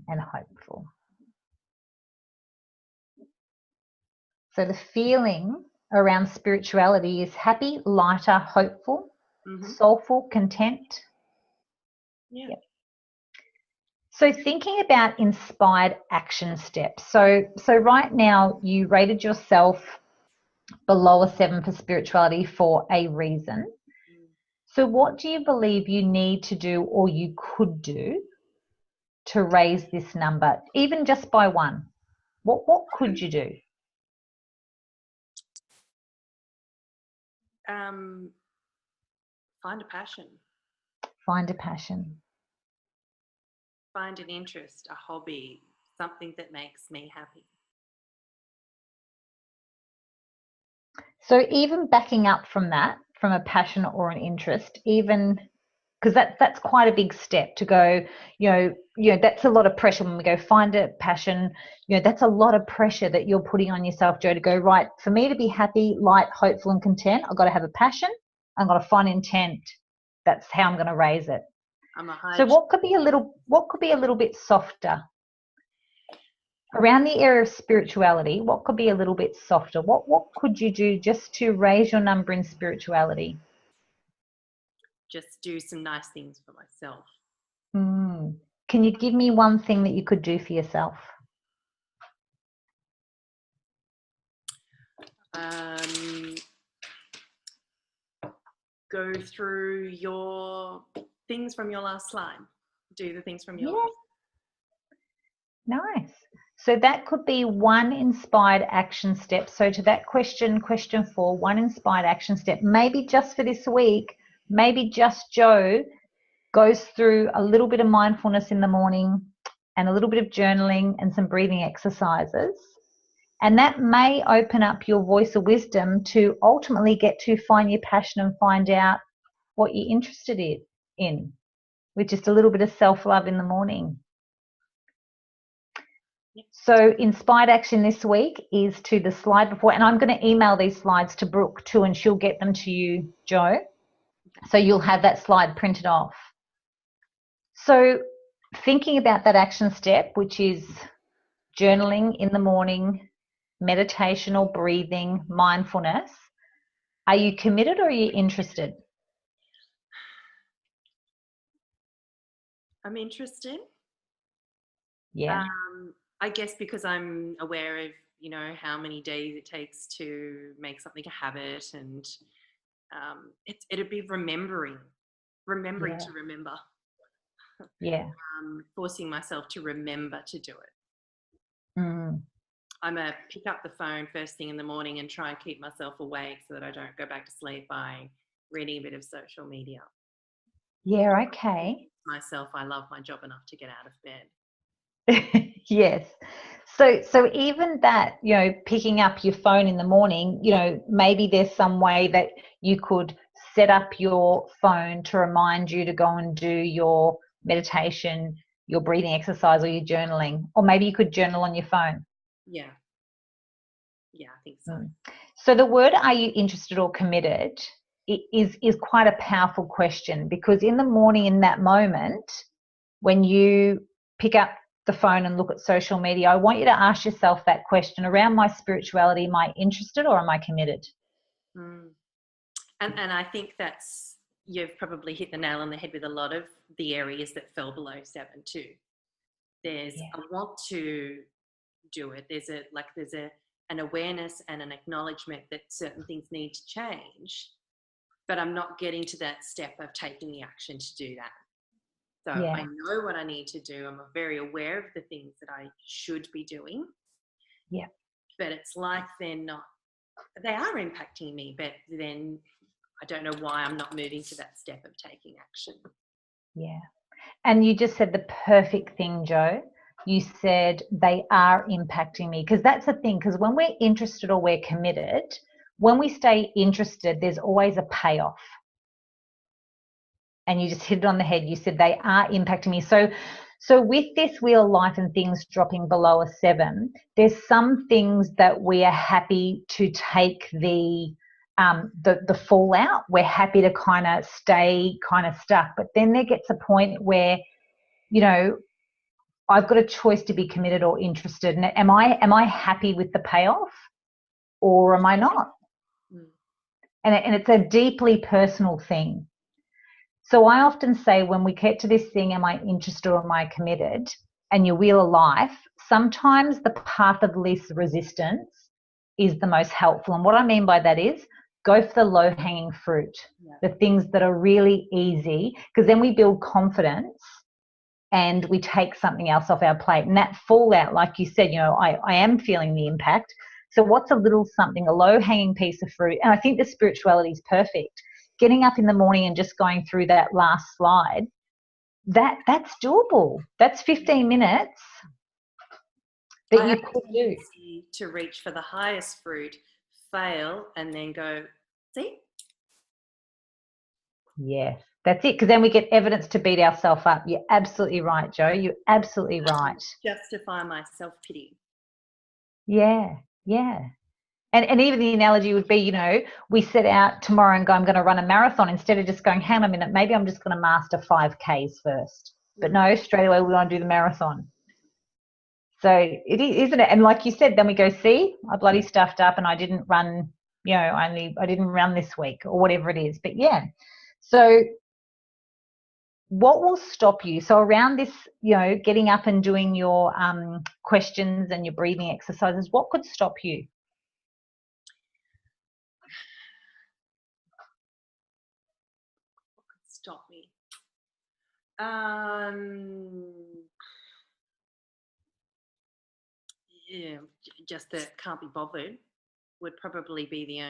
And hopeful. So the feeling around spirituality is happy, lighter, hopeful, soulful, content. Yeah. Yep. So thinking about inspired action steps. So right now you rated yourself below a 7 for spirituality for a reason. So what do you believe you need to do or you could do to raise this number, even just by 1? What could you do? Find a passion. Find a passion. Find an interest, a hobby, something that makes me happy. So even backing up from that, from a passion or an interest, even because that's quite a big step to go, that's a lot of pressure when we go find a passion, that's a lot of pressure that you're putting on yourself, Joe, to go, right, for me to be happy, light, hopeful and content, I've got to have a passion, I've got to find intent. That's how I'm going to raise it. So what could be a little bit softer? Around the area of spirituality, what could be a little bit softer? What could you do just to raise your number in spirituality? Just do some nice things for myself. Can you give me one thing that you could do for yourself? Go through your things from your last slide. Do the things from your last. Nice. So that could be one inspired action step. So to that question 4, one inspired action step, maybe just for this week, maybe just Joe goes through a little bit of mindfulness in the morning and a little bit of journaling and some breathing exercises. And that may open up your voice of wisdom to ultimately get to find your passion and find out what you're interested in with just a little bit of self-love in the morning. So inspired action this week is to the slide before, and I'm going to email these slides to Brooke too, and she'll get them to you, Jo. So you'll have that slide printed off. So thinking about that action step, which is journaling in the morning, meditation or breathing, mindfulness, are you committed or are you interested? I'm interested. Yeah. I guess because I'm aware of, you know, how many days it takes to make something a habit, and it'd be remembering Yeah. to remember. Yeah. Forcing myself to remember to do it. Mm. I'm a pick up the phone first thing in the morning and try and keep myself awake so that I don't go back to sleep by reading a bit of social media. Yeah, okay. Myself, I love my job enough to get out of bed. Yes. So even that, you know, picking up your phone in the morning, you know, maybe there's some way that you could set up your phone to remind you to go and do your meditation, your breathing exercise, or your journaling, or maybe you could journal on your phone. Yeah, I think so. So the word "are you interested or committed" is quite a powerful question, because in the morning, in that moment, when you pick up the phone and look at social media, I want you to ask yourself that question around my spirituality: am I interested or am I committed? And I think you've probably hit the nail on the head with a lot of the areas that fell below 7 too. There's I want to do it. There's an awareness and an acknowledgement that certain things need to change, but I'm not getting to that step of taking the action to do that. So I know what I need to do. I'm very aware of the things that I should be doing. Yeah. But it's like they are impacting me, but then I don't know why I'm not moving to that step of taking action. Yeah. And you just said the perfect thing, Jo. You said they are impacting me, because that's the thing, because when we're interested or we're committed, when we stay interested, there's always a payoff. And you just hit it on the head. You said they are impacting me. So with this wheel of life and things dropping below a 7, there's some things that we are happy to take the fallout. We're happy to kind of stay kind of stuck. But then there gets a point where, you know, I've got a choice to be committed or interested. And am I happy with the payoff or am I not? And it's a deeply personal thing. So I often say, when we get to this thing, am I interested or am I committed, and your wheel of life, sometimes the path of least resistance is the most helpful. And what I mean by that is, go for the low-hanging fruit, the things that are really easy, because then we build confidence and we take something else off our plate. And that fallout, like you said, you know, I am feeling the impact. So what's a little something, a low-hanging piece of fruit? And I think the spirituality is perfect. Getting up in the morning and just going through that last slide, that's doable. That's 15 minutes that you could do. To reach for the highest fruit, fail, and then go, see? Yes, that's it, because then we get evidence to beat ourselves up. You're absolutely right, Jo. You're absolutely right. Justify my self-pity. Yeah. And even the analogy would be, you know, we set out tomorrow and go, I'm going to run a marathon, instead of just going, hang on a minute, maybe I'm just going to master 5Ks first. But no, straight away we want to do the marathon. So it is, isn't it? And like you said, then we go, see, I bloody stuffed up and I didn't run, you know, I didn't run this week or whatever it is. But yeah, so what will stop you? So around this, you know, getting up and doing your questions and your breathing exercises, what could stop you? Stop me. Yeah, just that can't be bothered would probably be the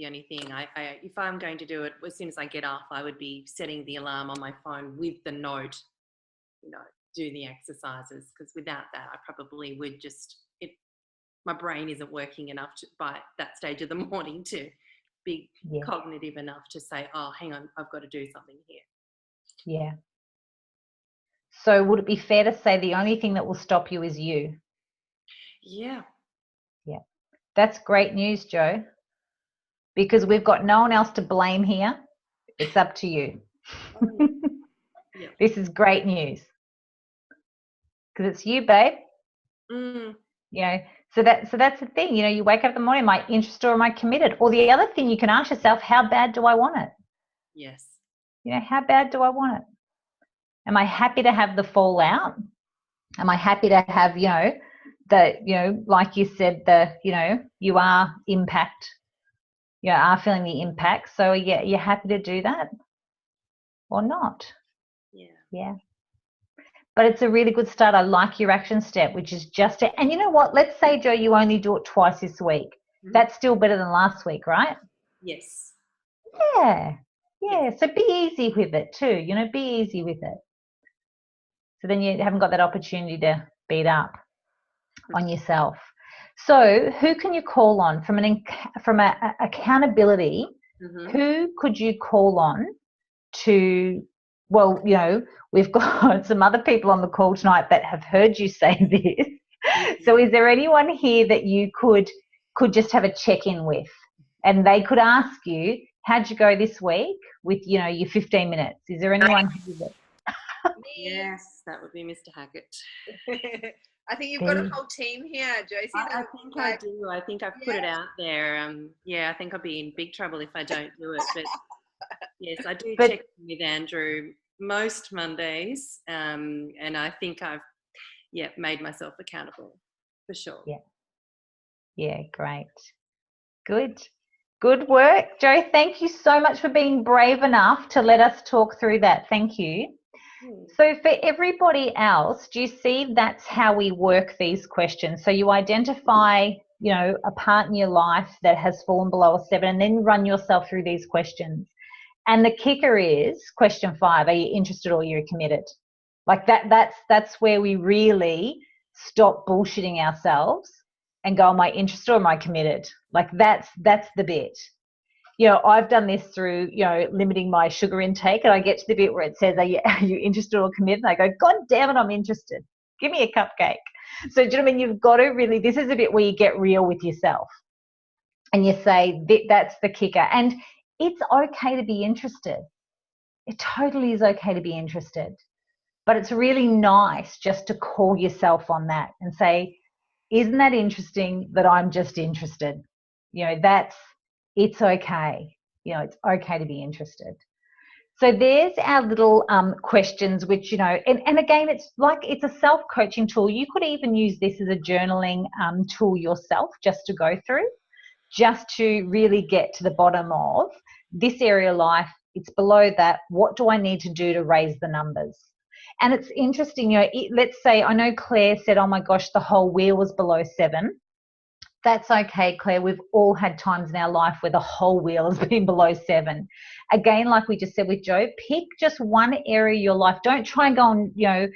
only thing. I if I'm going to do it, as soon as I get up, I would be setting the alarm on my phone with the note, you know, do the exercises, because without that, I probably would just, my brain isn't working enough by that stage of the morning to be cognitive enough to say, oh, hang on, I've got to do something here. Yeah. So would it be fair to say the only thing that will stop you is you? Yeah. Yeah. That's great news, Jo, because we've got no one else to blame here. It's up to you. Yeah. This is great news because it's you, babe. Mm. You know, so that's the thing. You know, you wake up in the morning, am I interested or am I committed? Or the other thing you can ask yourself, how bad do I want it? Yes. You know, how bad do I want it? Am I happy to have the fallout? Am I happy to have, you know, like you said, you are impact, you are feeling the impact. So yeah, you're happy to do that or not? Yeah. Yeah. But it's a really good start. I like your action step, which is just it. And you know what? Let's say, Jo, you only do it twice this week. Mm-hmm. That's still better than last week, right? Yes. Yeah. Yeah. Yes. So be easy with it too. You know, be easy with it. So then you haven't got that opportunity to beat up on yourself. So who can you call on from a accountability? Mm-hmm. Who could you call on to, well, you know, we've got some other people on the call tonight that have heard you say this. Mm-hmm. So is there anyone here that you could just have a check-in with, and they could ask you, how'd you go this week with, you know, your 15 minutes? Is there anyone who did it? Yes, that would be Mr. Hackett. I think you've got a whole team here, Josie. I think I do. I think I've put it out there. Yeah, I think I'll be in big trouble if I don't do it. But yes, I do check in with Andrew most Mondays, and I think I've made myself accountable for sure. Yeah. Yeah, great. Good work, Jo. Thank you so much for being brave enough to let us talk through that. Thank you. So for everybody else, do you see that's how we work these questions? So you identify, you know, a part in your life that has fallen below a 7, and then run yourself through these questions. And the kicker is question 5, are you interested or you're committed? Like that's where we really stop bullshitting ourselves and go, am I interested or am I committed? Like that's the bit. You know, I've done this through, you know, limiting my sugar intake, and I get to the bit where it says, are you interested or committed? And I go, God damn it, I'm interested. Give me a cupcake. So do you know what I mean? You've got to really, this is a bit where you get real with yourself and you say, that's the kicker. And it's okay to be interested. It totally is okay to be interested. But it's really nice just to call yourself on that and say, isn't that interesting that I'm just interested? You know, it's okay. You know, it's okay to be interested. So there's our little questions, which, you know, and again, it's a self-coaching tool. You could even use this as a journaling tool yourself, just to go through, just to really get to the bottom of this area of life. It's below that. What do I need to do to raise the numbers? And it's interesting, you know, let's say, I know Claire said, oh my gosh, the whole wheel was below 7. That's okay, Claire. We've all had times in our life where the whole wheel has been below 7. Again, like we just said with Jo, pick just one area of your life. Don't try and go and, you know,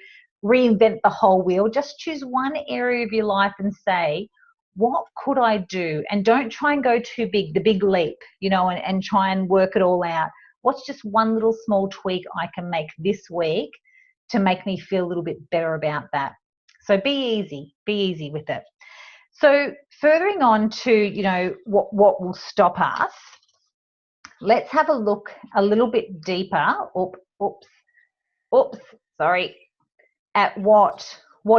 reinvent the whole wheel. Just choose one area of your life and say, what could I do? And don't try and go too big, the big leap, you know, and try and work it all out. What's just one little small tweak I can make this week to make me feel a little bit better about that? So be easy with it. So furthering on to, you know, what will stop us, let's have a look a little bit deeper, sorry, at what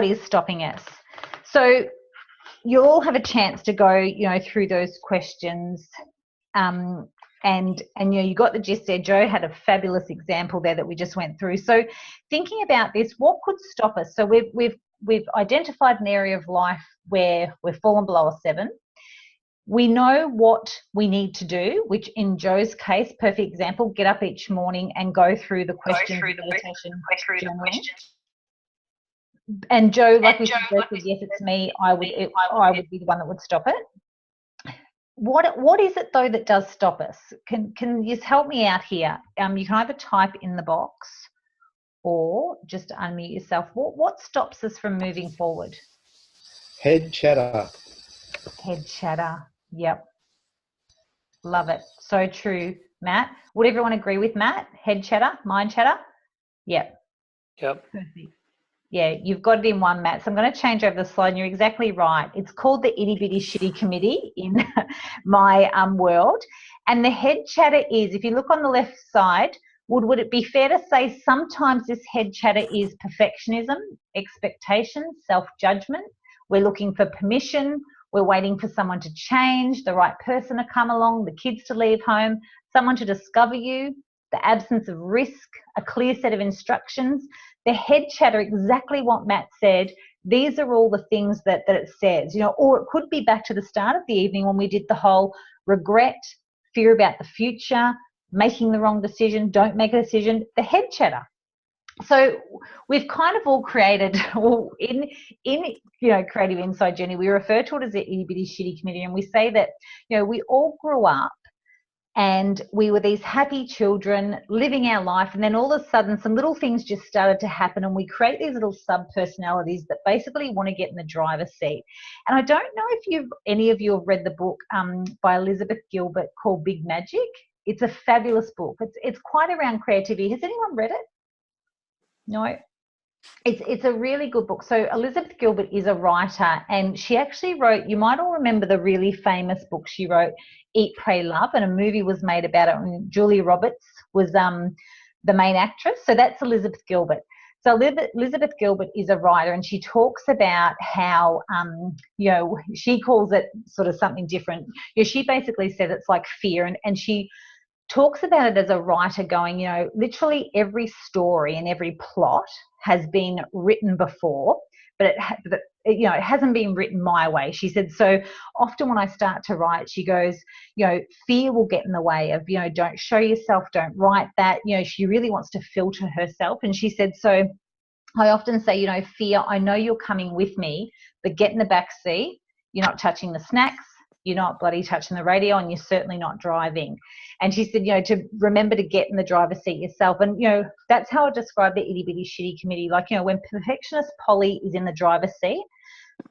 is stopping us. So you'll all have a chance to go, you know, through those questions, and you know, you got the gist there. Jo had a fabulous example there that we just went through. So thinking about this, what could stop us? So we've identified an area of life where we've fallen below a 7. We know what we need to do, which in Jo's case, perfect example, get up each morning and go through the questions, meditation, journaling. And Jo, like we said, yes, it's me. I would be the one that would stop it. What is it though that does stop us? Can you help me out here? You can either type in the box or just unmute yourself. What stops us from moving forward? Head chatter. Head chatter. Yep. Love it. So true, Matt. Would everyone agree with Matt? Head chatter, mind chatter? Yep. Yep. Perfect. Yeah, you've got it in one, Matt. So I'm going to change over the slide. And you're exactly right. It's called the Itty Bitty Shitty Committee in my world. And the head chatter is, if you look on the left side, would it be fair to say sometimes this head chatter is perfectionism, expectation, self-judgment? We're looking for permission. We're waiting for someone to change, the right person to come along, the kids to leave home, someone to discover you, the absence of risk, a clear set of instructions. The head chatter, exactly what Matt said, these are all the things that it says, you know, or it could be back to the start of the evening when we did the whole regret, fear about the future, making the wrong decision, don't make a decision, the head chatter. So we've kind of all created, well, in you know, Creative Inside Journey, we refer to it as the Itty Bitty Shitty Committee, and we say that, you know, we all grew up and we were these happy children living our life, and then all of a sudden some little things just started to happen, and we create these little sub-personalities that basically want to get in the driver's seat. And I don't know if any of you have read the book by Elizabeth Gilbert called Big Magic. It's a fabulous book. It's quite around creativity. Has anyone read it? No? It's a really good book. So Elizabeth Gilbert is a writer, and she actually wrote, you might all remember the really famous book she wrote, Eat, Pray, Love, and a movie was made about it, and Julia Roberts was the main actress. So that's Elizabeth Gilbert. So Elizabeth Gilbert is a writer, and she talks about how, you know, she calls it sort of something different. You know, she basically said it's like fear, and she talks about it as a writer going, you know, literally every story and every plot has been written before, but you know, it hasn't been written my way. She said, so often when I start to write, she goes, you know, fear will get in the way of, you know, don't show yourself, don't write that. You know, she really wants to filter herself. And she said, so I often say, you know, fear, I know you're coming with me, but get in the back seat. You're not touching the snacks. You're not bloody touching the radio, and you're certainly not driving. And she said, you know, to remember to get in the driver's seat yourself. And, you know, that's how I describe the Itty Bitty Shitty Committee. Like, you know, when perfectionist Polly is in the driver's seat,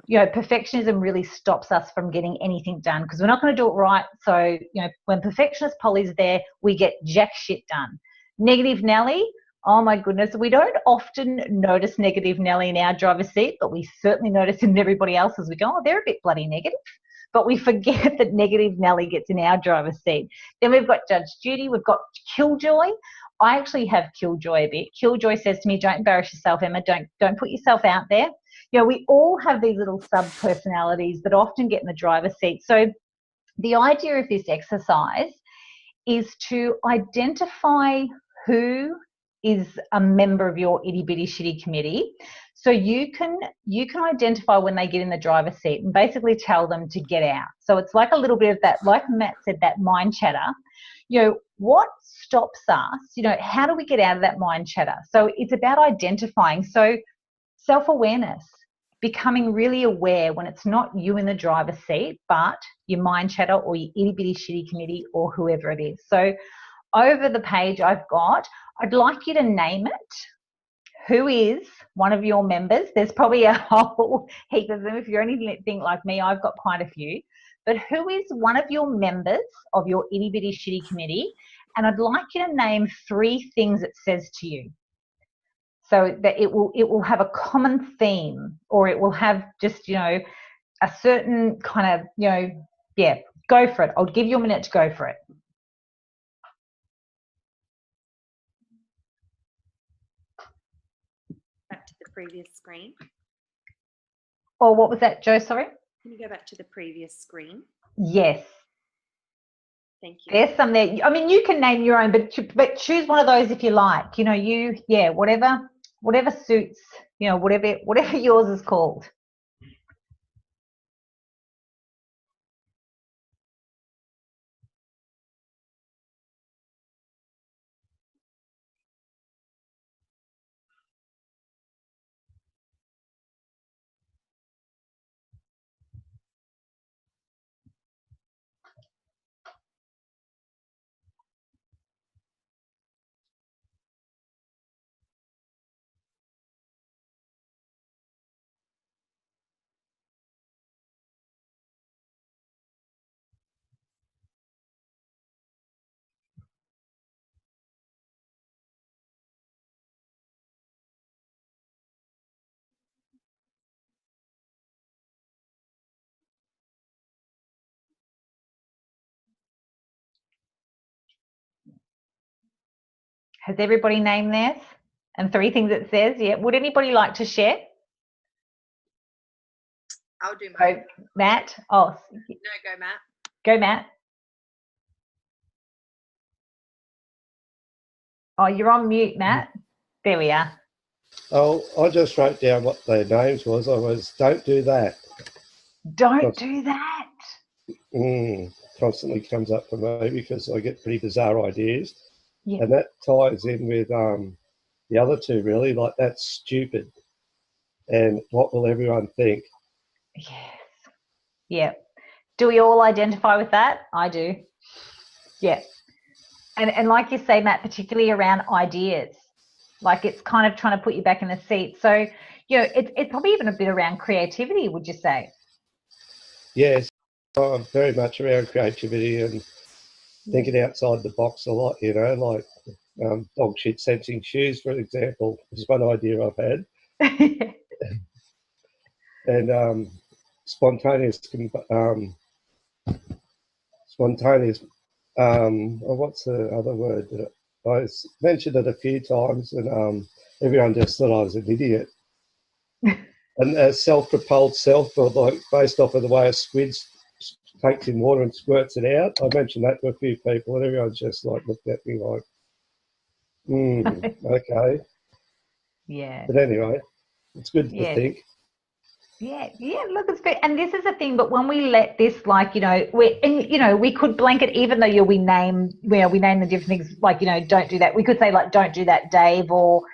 you know, perfectionism really stops us from getting anything done because we're not going to do it right. So, you know, when perfectionist Polly's there, we get jack shit done. Negative Nelly, oh my goodness, we don't often notice negative Nelly in our driver's seat, but we certainly notice in everybody else as we go, oh, they're a bit bloody negative. But we forget that negative Nelly gets in our driver's seat. Then we've got Judge Judy, we've got Killjoy. I actually have Killjoy a bit. Killjoy says to me, don't embarrass yourself, Emma, don't put yourself out there. You know, we all have these little sub-personalities that often get in the driver's seat. So the idea of this exercise is to identify who is a member of your Itty Bitty Shitty Committee. So you can identify when they get in the driver's seat and basically tell them to get out. So it's like a little bit of that, like Matt said, that mind chatter. You know, what stops us? You know, how do we get out of that mind chatter? So it's about identifying. So self-awareness, becoming really aware when it's not you in the driver's seat, but your mind chatter or your Itty Bitty Shitty Committee or whoever it is. So over the page I'd like you to name it. Who is one of your members? There's probably a whole heap of them. If you're anything like me, I've got quite a few. But who is one of your members of your Itty Bitty Shitty Committee? And I'd like you to name 3 things it says to you. So that it will have a common theme, or it will have just, you know, a certain kind of, you know, yeah, go for it. I'll give you a minute to go for it. Back to the previous screen. Or what was that, Jo? Sorry? Can you go back to the previous screen? Yes. Thank you. There's some there. I mean, you can name your own, but choose one of those if you like. You know, whatever suits, you know, whatever yours is called. Has everybody named theirs? And 3 things it says? Yeah. Would anybody like to share? I'll do mine. Go, Matt. Oh, No, go, Matt. go, Matt. Oh, you're on mute, Matt. There we are. Oh, I just wrote down what their names was. I was, don't do that. Don't do that. Constantly comes up for me because I get pretty bizarre ideas. Yeah. And that ties in with the other 2, really, like that's stupid. And what will everyone think? Yes. Yeah. Do we all identify with that? I do. Yeah. And like you say, Matt, particularly around ideas, like it's kind of trying to put you back in the seat. So, it's probably even a bit around creativity, would you say? Yes, I'm very much around creativity and thinking outside the box a lot, like dog shit sensing shoes, for example, is one idea I've had. And spontaneous, what's the other word? I mentioned it a few times, and everyone just thought I was an idiot. And self-propelled self, or like based off of the way a squid takes in water and squirts it out. I mentioned that to a few people, and everyone just like looked at me like, okay. Yeah. But anyway, it's good to think. Yeah, look, it's good. And this is the thing, but when we let this, we could blanket, even though we name the different things, like, don't do that. We could say, like, don't do that, Dave, or,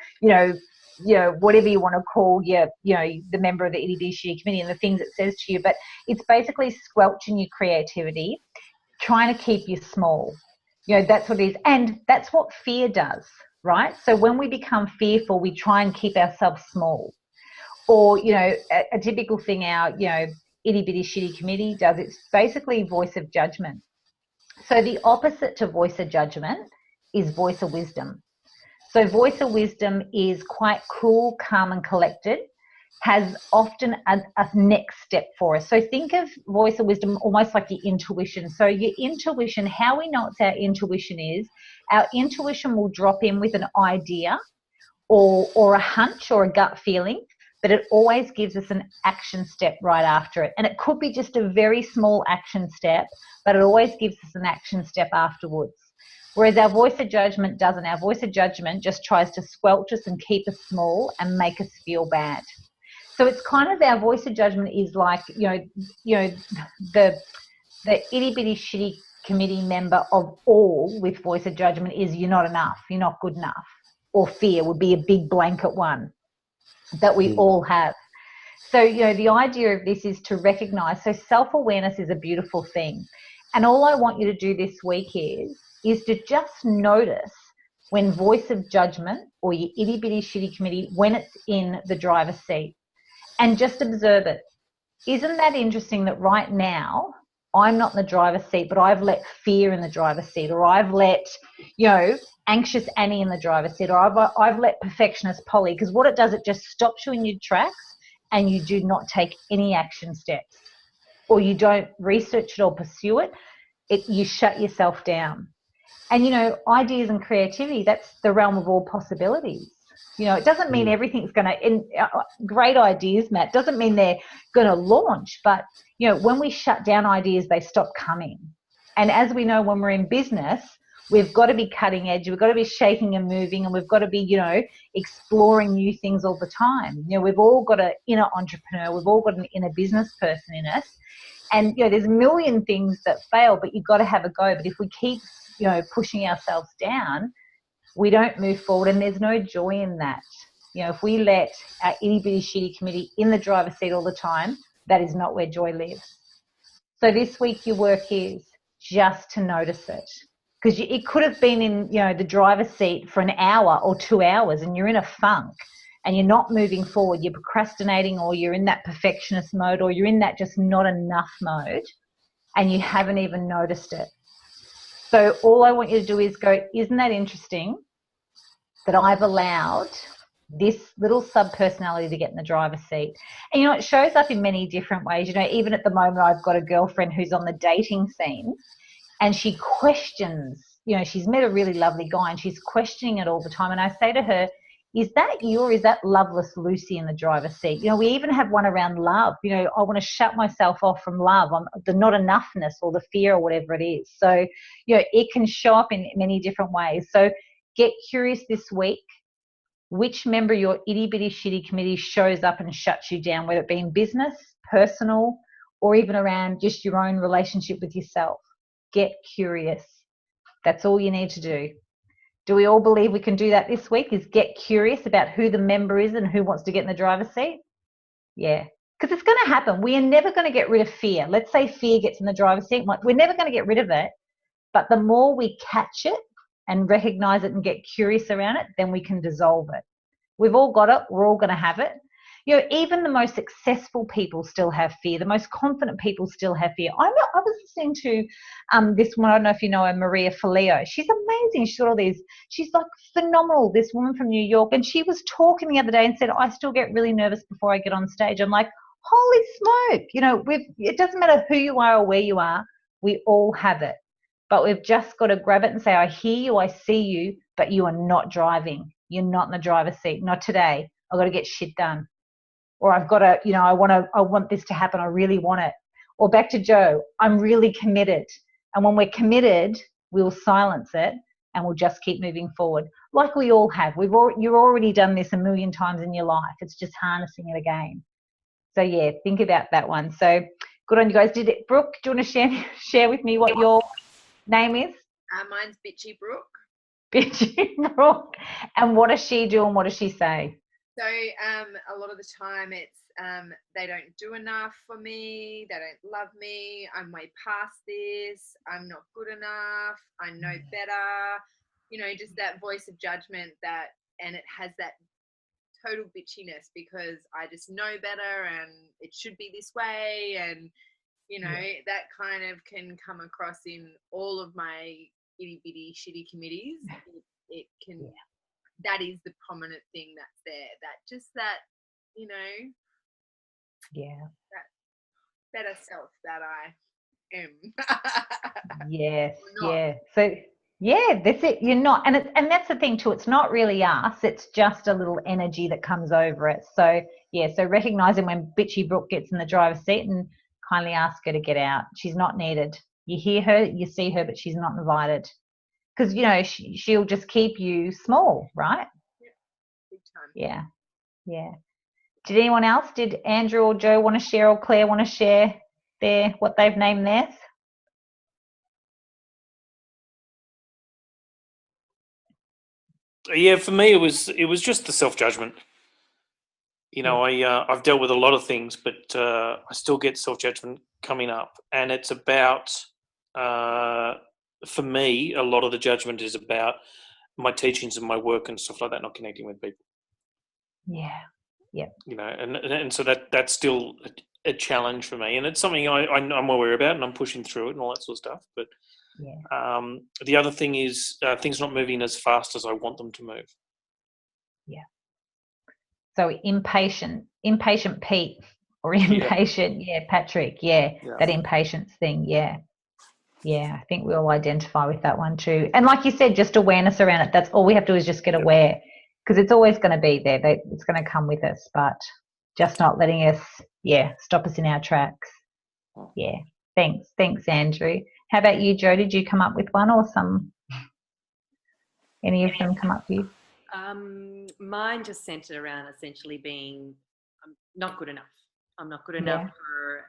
whatever you want to call the member of the itty bitty shitty committee and the things it says to you. But it's basically squelching your creativity, trying to keep you small. That's what it is. And that's what fear does, right? So when we become fearful, we try and keep ourselves small. Or, a typical thing our, itty bitty shitty committee does, it's basically voice of judgment. So the opposite to voice of judgment is voice of wisdom. So voice of wisdom is quite cool, calm and collected, has often a next step for us. So think of voice of wisdom almost like your intuition. So your intuition, how we know it's our intuition is, our intuition will drop in with an idea or a hunch or a gut feeling, but it always gives us an action step right after it. And it could be just a very small action step, but it always gives us an action step afterwards. Whereas our voice of judgment doesn't. Our voice of judgment just tries to squelch us and keep us small and make us feel bad. So it's kind of, our voice of judgment is like, the itty bitty shitty committee member of all with voice of judgment is, you're not enough, you're not good enough. Or fear would be a big blanket one that we all have. So, the idea of this is to recognize. So self-awareness is a beautiful thing. And all I want you to do this week is to just notice when voice of judgment or your itty bitty shitty committee, when it's in the driver's seat, and just observe it. Isn't that interesting that right now I'm not in the driver's seat, but I've let fear in the driver's seat, or I've let, anxious Annie in the driver's seat, or I've let perfectionist Polly, because what it does, it just stops you in your tracks and you do not take any action steps, or you don't research it or pursue it. You shut yourself down. And, ideas and creativity, that's the realm of all possibilities. It doesn't mean everything's going to, great ideas, Matt, doesn't mean they're going to launch, but, when we shut down ideas, they stop coming. And as we know, when we're in business, we've got to be cutting edge, we've got to be shaking and moving, and we've got to be, exploring new things all the time. We've all got an inner entrepreneur, we've all got an inner business person in us. And, there's a million things that fail, but you've got to have a go. But if we keep, pushing ourselves down, we don't move forward, and there's no joy in that. If we let our itty bitty shitty committee in the driver's seat all the time, that is not where joy lives. So this week your work is just to notice it, because it could have been in, the driver's seat for an hour or 2 hours, and you're in a funk and you're not moving forward, you're procrastinating, or you're in that perfectionist mode, or you're in that just not enough mode, and you haven't even noticed it. So all I want you to do is go, isn't that interesting that I've allowed this little sub-personality to get in the driver's seat? And, it shows up in many different ways. Even at the moment, I've got a girlfriend who's on the dating scene, and she questions, she's met a really lovely guy and she's questioning it all the time. And I say to her, is that you or is that loveless Lucy in the driver's seat? We even have one around love. I want to shut myself off from love, the not enoughness or the fear or whatever it is. So, it can show up in many different ways. So get curious this week. Which member of your itty bitty shitty committee shows up and shuts you down, whether it be in business, personal, or even around just your own relationship with yourself? Get curious. That's all you need to do. Do we all believe we can do that this week, is get curious about who the member is and who wants to get in the driver's seat? Yeah, because it's going to happen. We are never going to get rid of fear. Let's say fear gets in the driver's seat. We're never going to get rid of it. But the more we catch it and recognize it and get curious around it, then we can dissolve it. We've all got it. We're all going to have it. Even the most successful people still have fear. The most confident people still have fear. I was listening to this one, I don't know if you know her, Maria Filio. She's amazing. She's got all these, she's like phenomenal, this woman from New York. And she was talking the other day and said, I still get really nervous before I get on stage. I'm like, holy smoke. It doesn't matter who you are or where you are. We all have it. But we've just got to grab it and say, I hear you, I see you, but you are not driving. You're not in the driver's seat. Not today. I've got to get shit done. Or I've got to, I want this to happen. I really want it. Or back to Joe, I'm really committed. And when we're committed, we'll silence it and we'll just keep moving forward. Like we all have. You've already done this a million times in your life. It's just harnessing it again. So yeah, think about that one. So good on you guys. Brooke, do you want to share with me what your name is? Mine's Bitchy Brooke. Bitchy Brooke. And what does she do and what does she say? So a lot of the time it's they don't do enough for me, they don't love me, I'm way past this, I'm not good enough, I know better, just that voice of judgment and it has that total bitchiness because I just know better and it should be this way and, that kind of can come across in all of my itty bitty shitty committees. It can... Yeah. That is the prominent thing that's there. That that better self that I am. Yes, yeah. So yeah, that's it. You're not, and that's the thing too. It's not really us. It's just a little energy that comes over it. So yeah. So recognizing when Bitchy Brooke gets in the driver's seat and kindly ask her to get out. She's not needed. You hear her, you see her, but she's not invited. Because, she'll just keep you small, right? Yeah, big time. Yeah, yeah. Did anyone else, did Andrew or Joe want to share or Claire want to share what they've named theirs? Yeah, for me, it was just the self-judgment. I've dealt with a lot of things, but I still get self-judgment coming up. And it's about... for me, a lot of the judgment is about my teachings and my work and stuff like that, not connecting with people. Yeah. Yep. And so that's still a challenge for me. And it's something I'm aware about and I'm pushing through it and all that sort of stuff. But the other thing is things not moving as fast as I want them to move. Yeah. So impatient Pete or impatient, Patrick, that impatience thing, Yeah, I think we all identify with that one too. And like you said, just awareness around it. That's all we have to do is just get aware because it's always going to be there. It's going to come with us, but just not letting us, stop us in our tracks. Yeah, thanks, Andrew. How about you, Joe? Did you come up with one or any of them come up with you? Mine just centered around essentially being not good enough. I'm not good enough for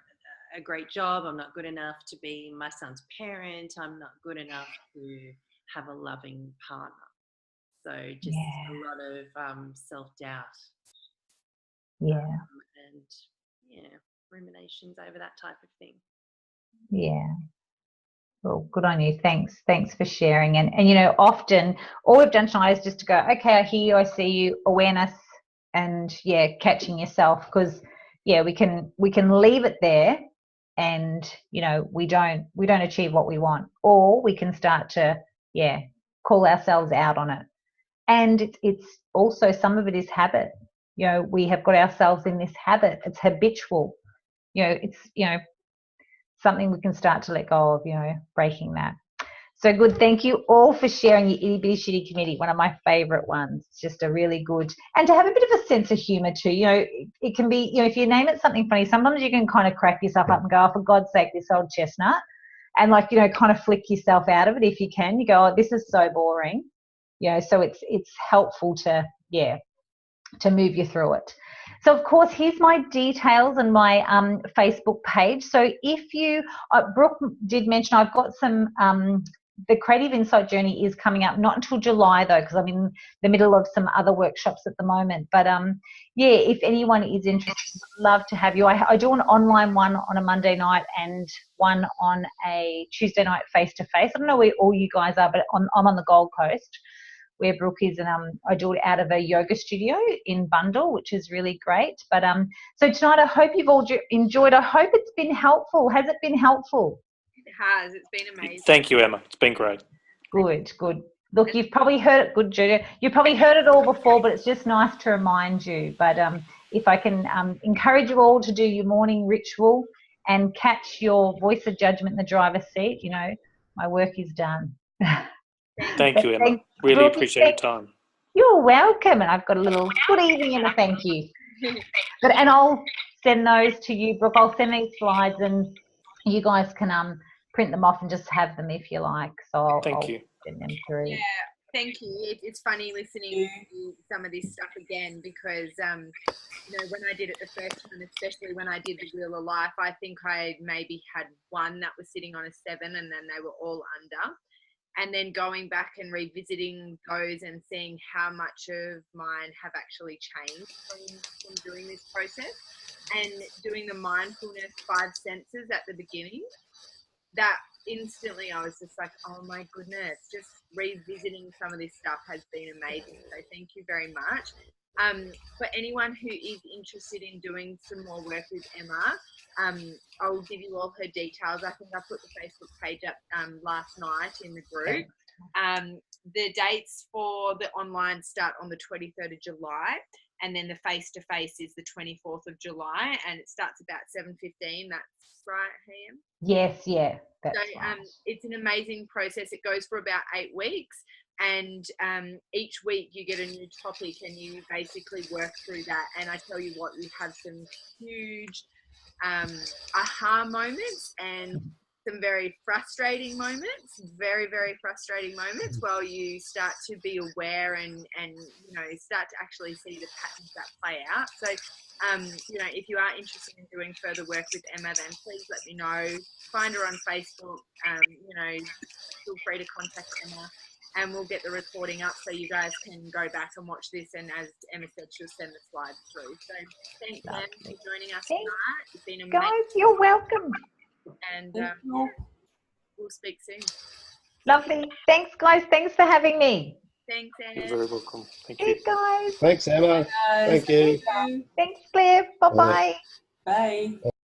a great job. I'm not good enough to be my son's parent. I'm not good enough to have a loving partner. So just a lot of self-doubt. And ruminations over that type of thing. Yeah. Well, good on you. Thanks for sharing. And often all we've done tonight is just to go, okay, I hear you, I see you, awareness and catching yourself because we can leave it there and we don't achieve what we want, or we can start to call ourselves out on it. And it's also, some of it is habit. We have got ourselves in this habit. It's habitual. It's something we can start to let go of, breaking that. So good. Thank you all for sharing your itty bitty shitty committee. One of my favourite ones. It's just a really good, and to have a bit of a sense of humour too. You know, it can be, you know, if you name it something funny, sometimes you can kind of crack yourself up and go, oh, for God's sake, this old chestnut. And like, you know, kind of flick yourself out of it if you can. You go, oh, this is so boring. You know, so it's helpful to move you through it. So, of course, here's my details and my Facebook page. So if you, Brooke did mention I've got some, the Creative Insight Journey is coming up, not until July though, because I'm in the middle of some other workshops at the moment. But yeah, if anyone is interested, I'd love to have you. I do an online one on a Monday night and one on a Tuesday night face-to-face. I don't know where all you guys are, but I'm on the Gold Coast, where Brooke is, and I do it out of a yoga studio in Bundall, which is really great. But so tonight, I hope you've all enjoyed. I hope it's been helpful. Has it been helpful? It has. It's been amazing. Thank you, Emma. It's been great. Good, good. Look, you've probably heard it. Good, Julia. You've probably heard it all before, but it's just nice to remind you. But if I can encourage you all to do your morning ritual and catch your voice of judgment in the driver's seat, you know, my work is done. Thank you, Emma. Really appreciate your time. You're welcome. And I've got a little good evening and a thank you. And I'll send those to you, Brooke. I'll send these slides and you guys can print them off and just have them if you like. So I'll send them through. Yeah, thank you. It's funny listening to some of this stuff again because, you know, when I did it the first time, especially when I did the Wheel of Life, I think I maybe had one that was sitting on a 7 and then they were all under. And then going back and revisiting those and seeing how much of mine have actually changed from doing this process and doing the mindfulness 5 senses at the beginning, that instantly I was just like, oh my goodness, just revisiting some of this stuff has been amazing. So thank you very much. For anyone who is interested in doing some more work with Emma, I'll give you all her details. I think I put the Facebook page up last night in the group. The dates for the online start on the 23rd of July, and then the face-to-face is the 24th of July, and it starts about 7:15. That's right, Ham? Yes, yeah. That's right. It's an amazing process. It goes for about 8 weeks. And each week you get a new topic and you basically work through that. And I tell you what, you have some huge aha moments and some very frustrating moments, very, very frustrating moments while you start to be aware and you know, start to actually see the patterns that play out. So, you know, if you are interested in doing further work with Emma, then please let me know. Find her on Facebook. You know, feel free to contact Emma. And we'll get the recording up so you guys can go back and watch this. And as Emma said, she'll send the slides through. So thanks, Em, for joining us tonight. It's been amazing. Guys, you're welcome. And we'll speak soon. Lovely. Thanks, guys. Thanks for having me. Thanks, Em. You're very welcome. Thank you. Thanks, guys. Thanks, Emma. Thank you. Thanks, Claire. Bye-bye. Bye. Bye.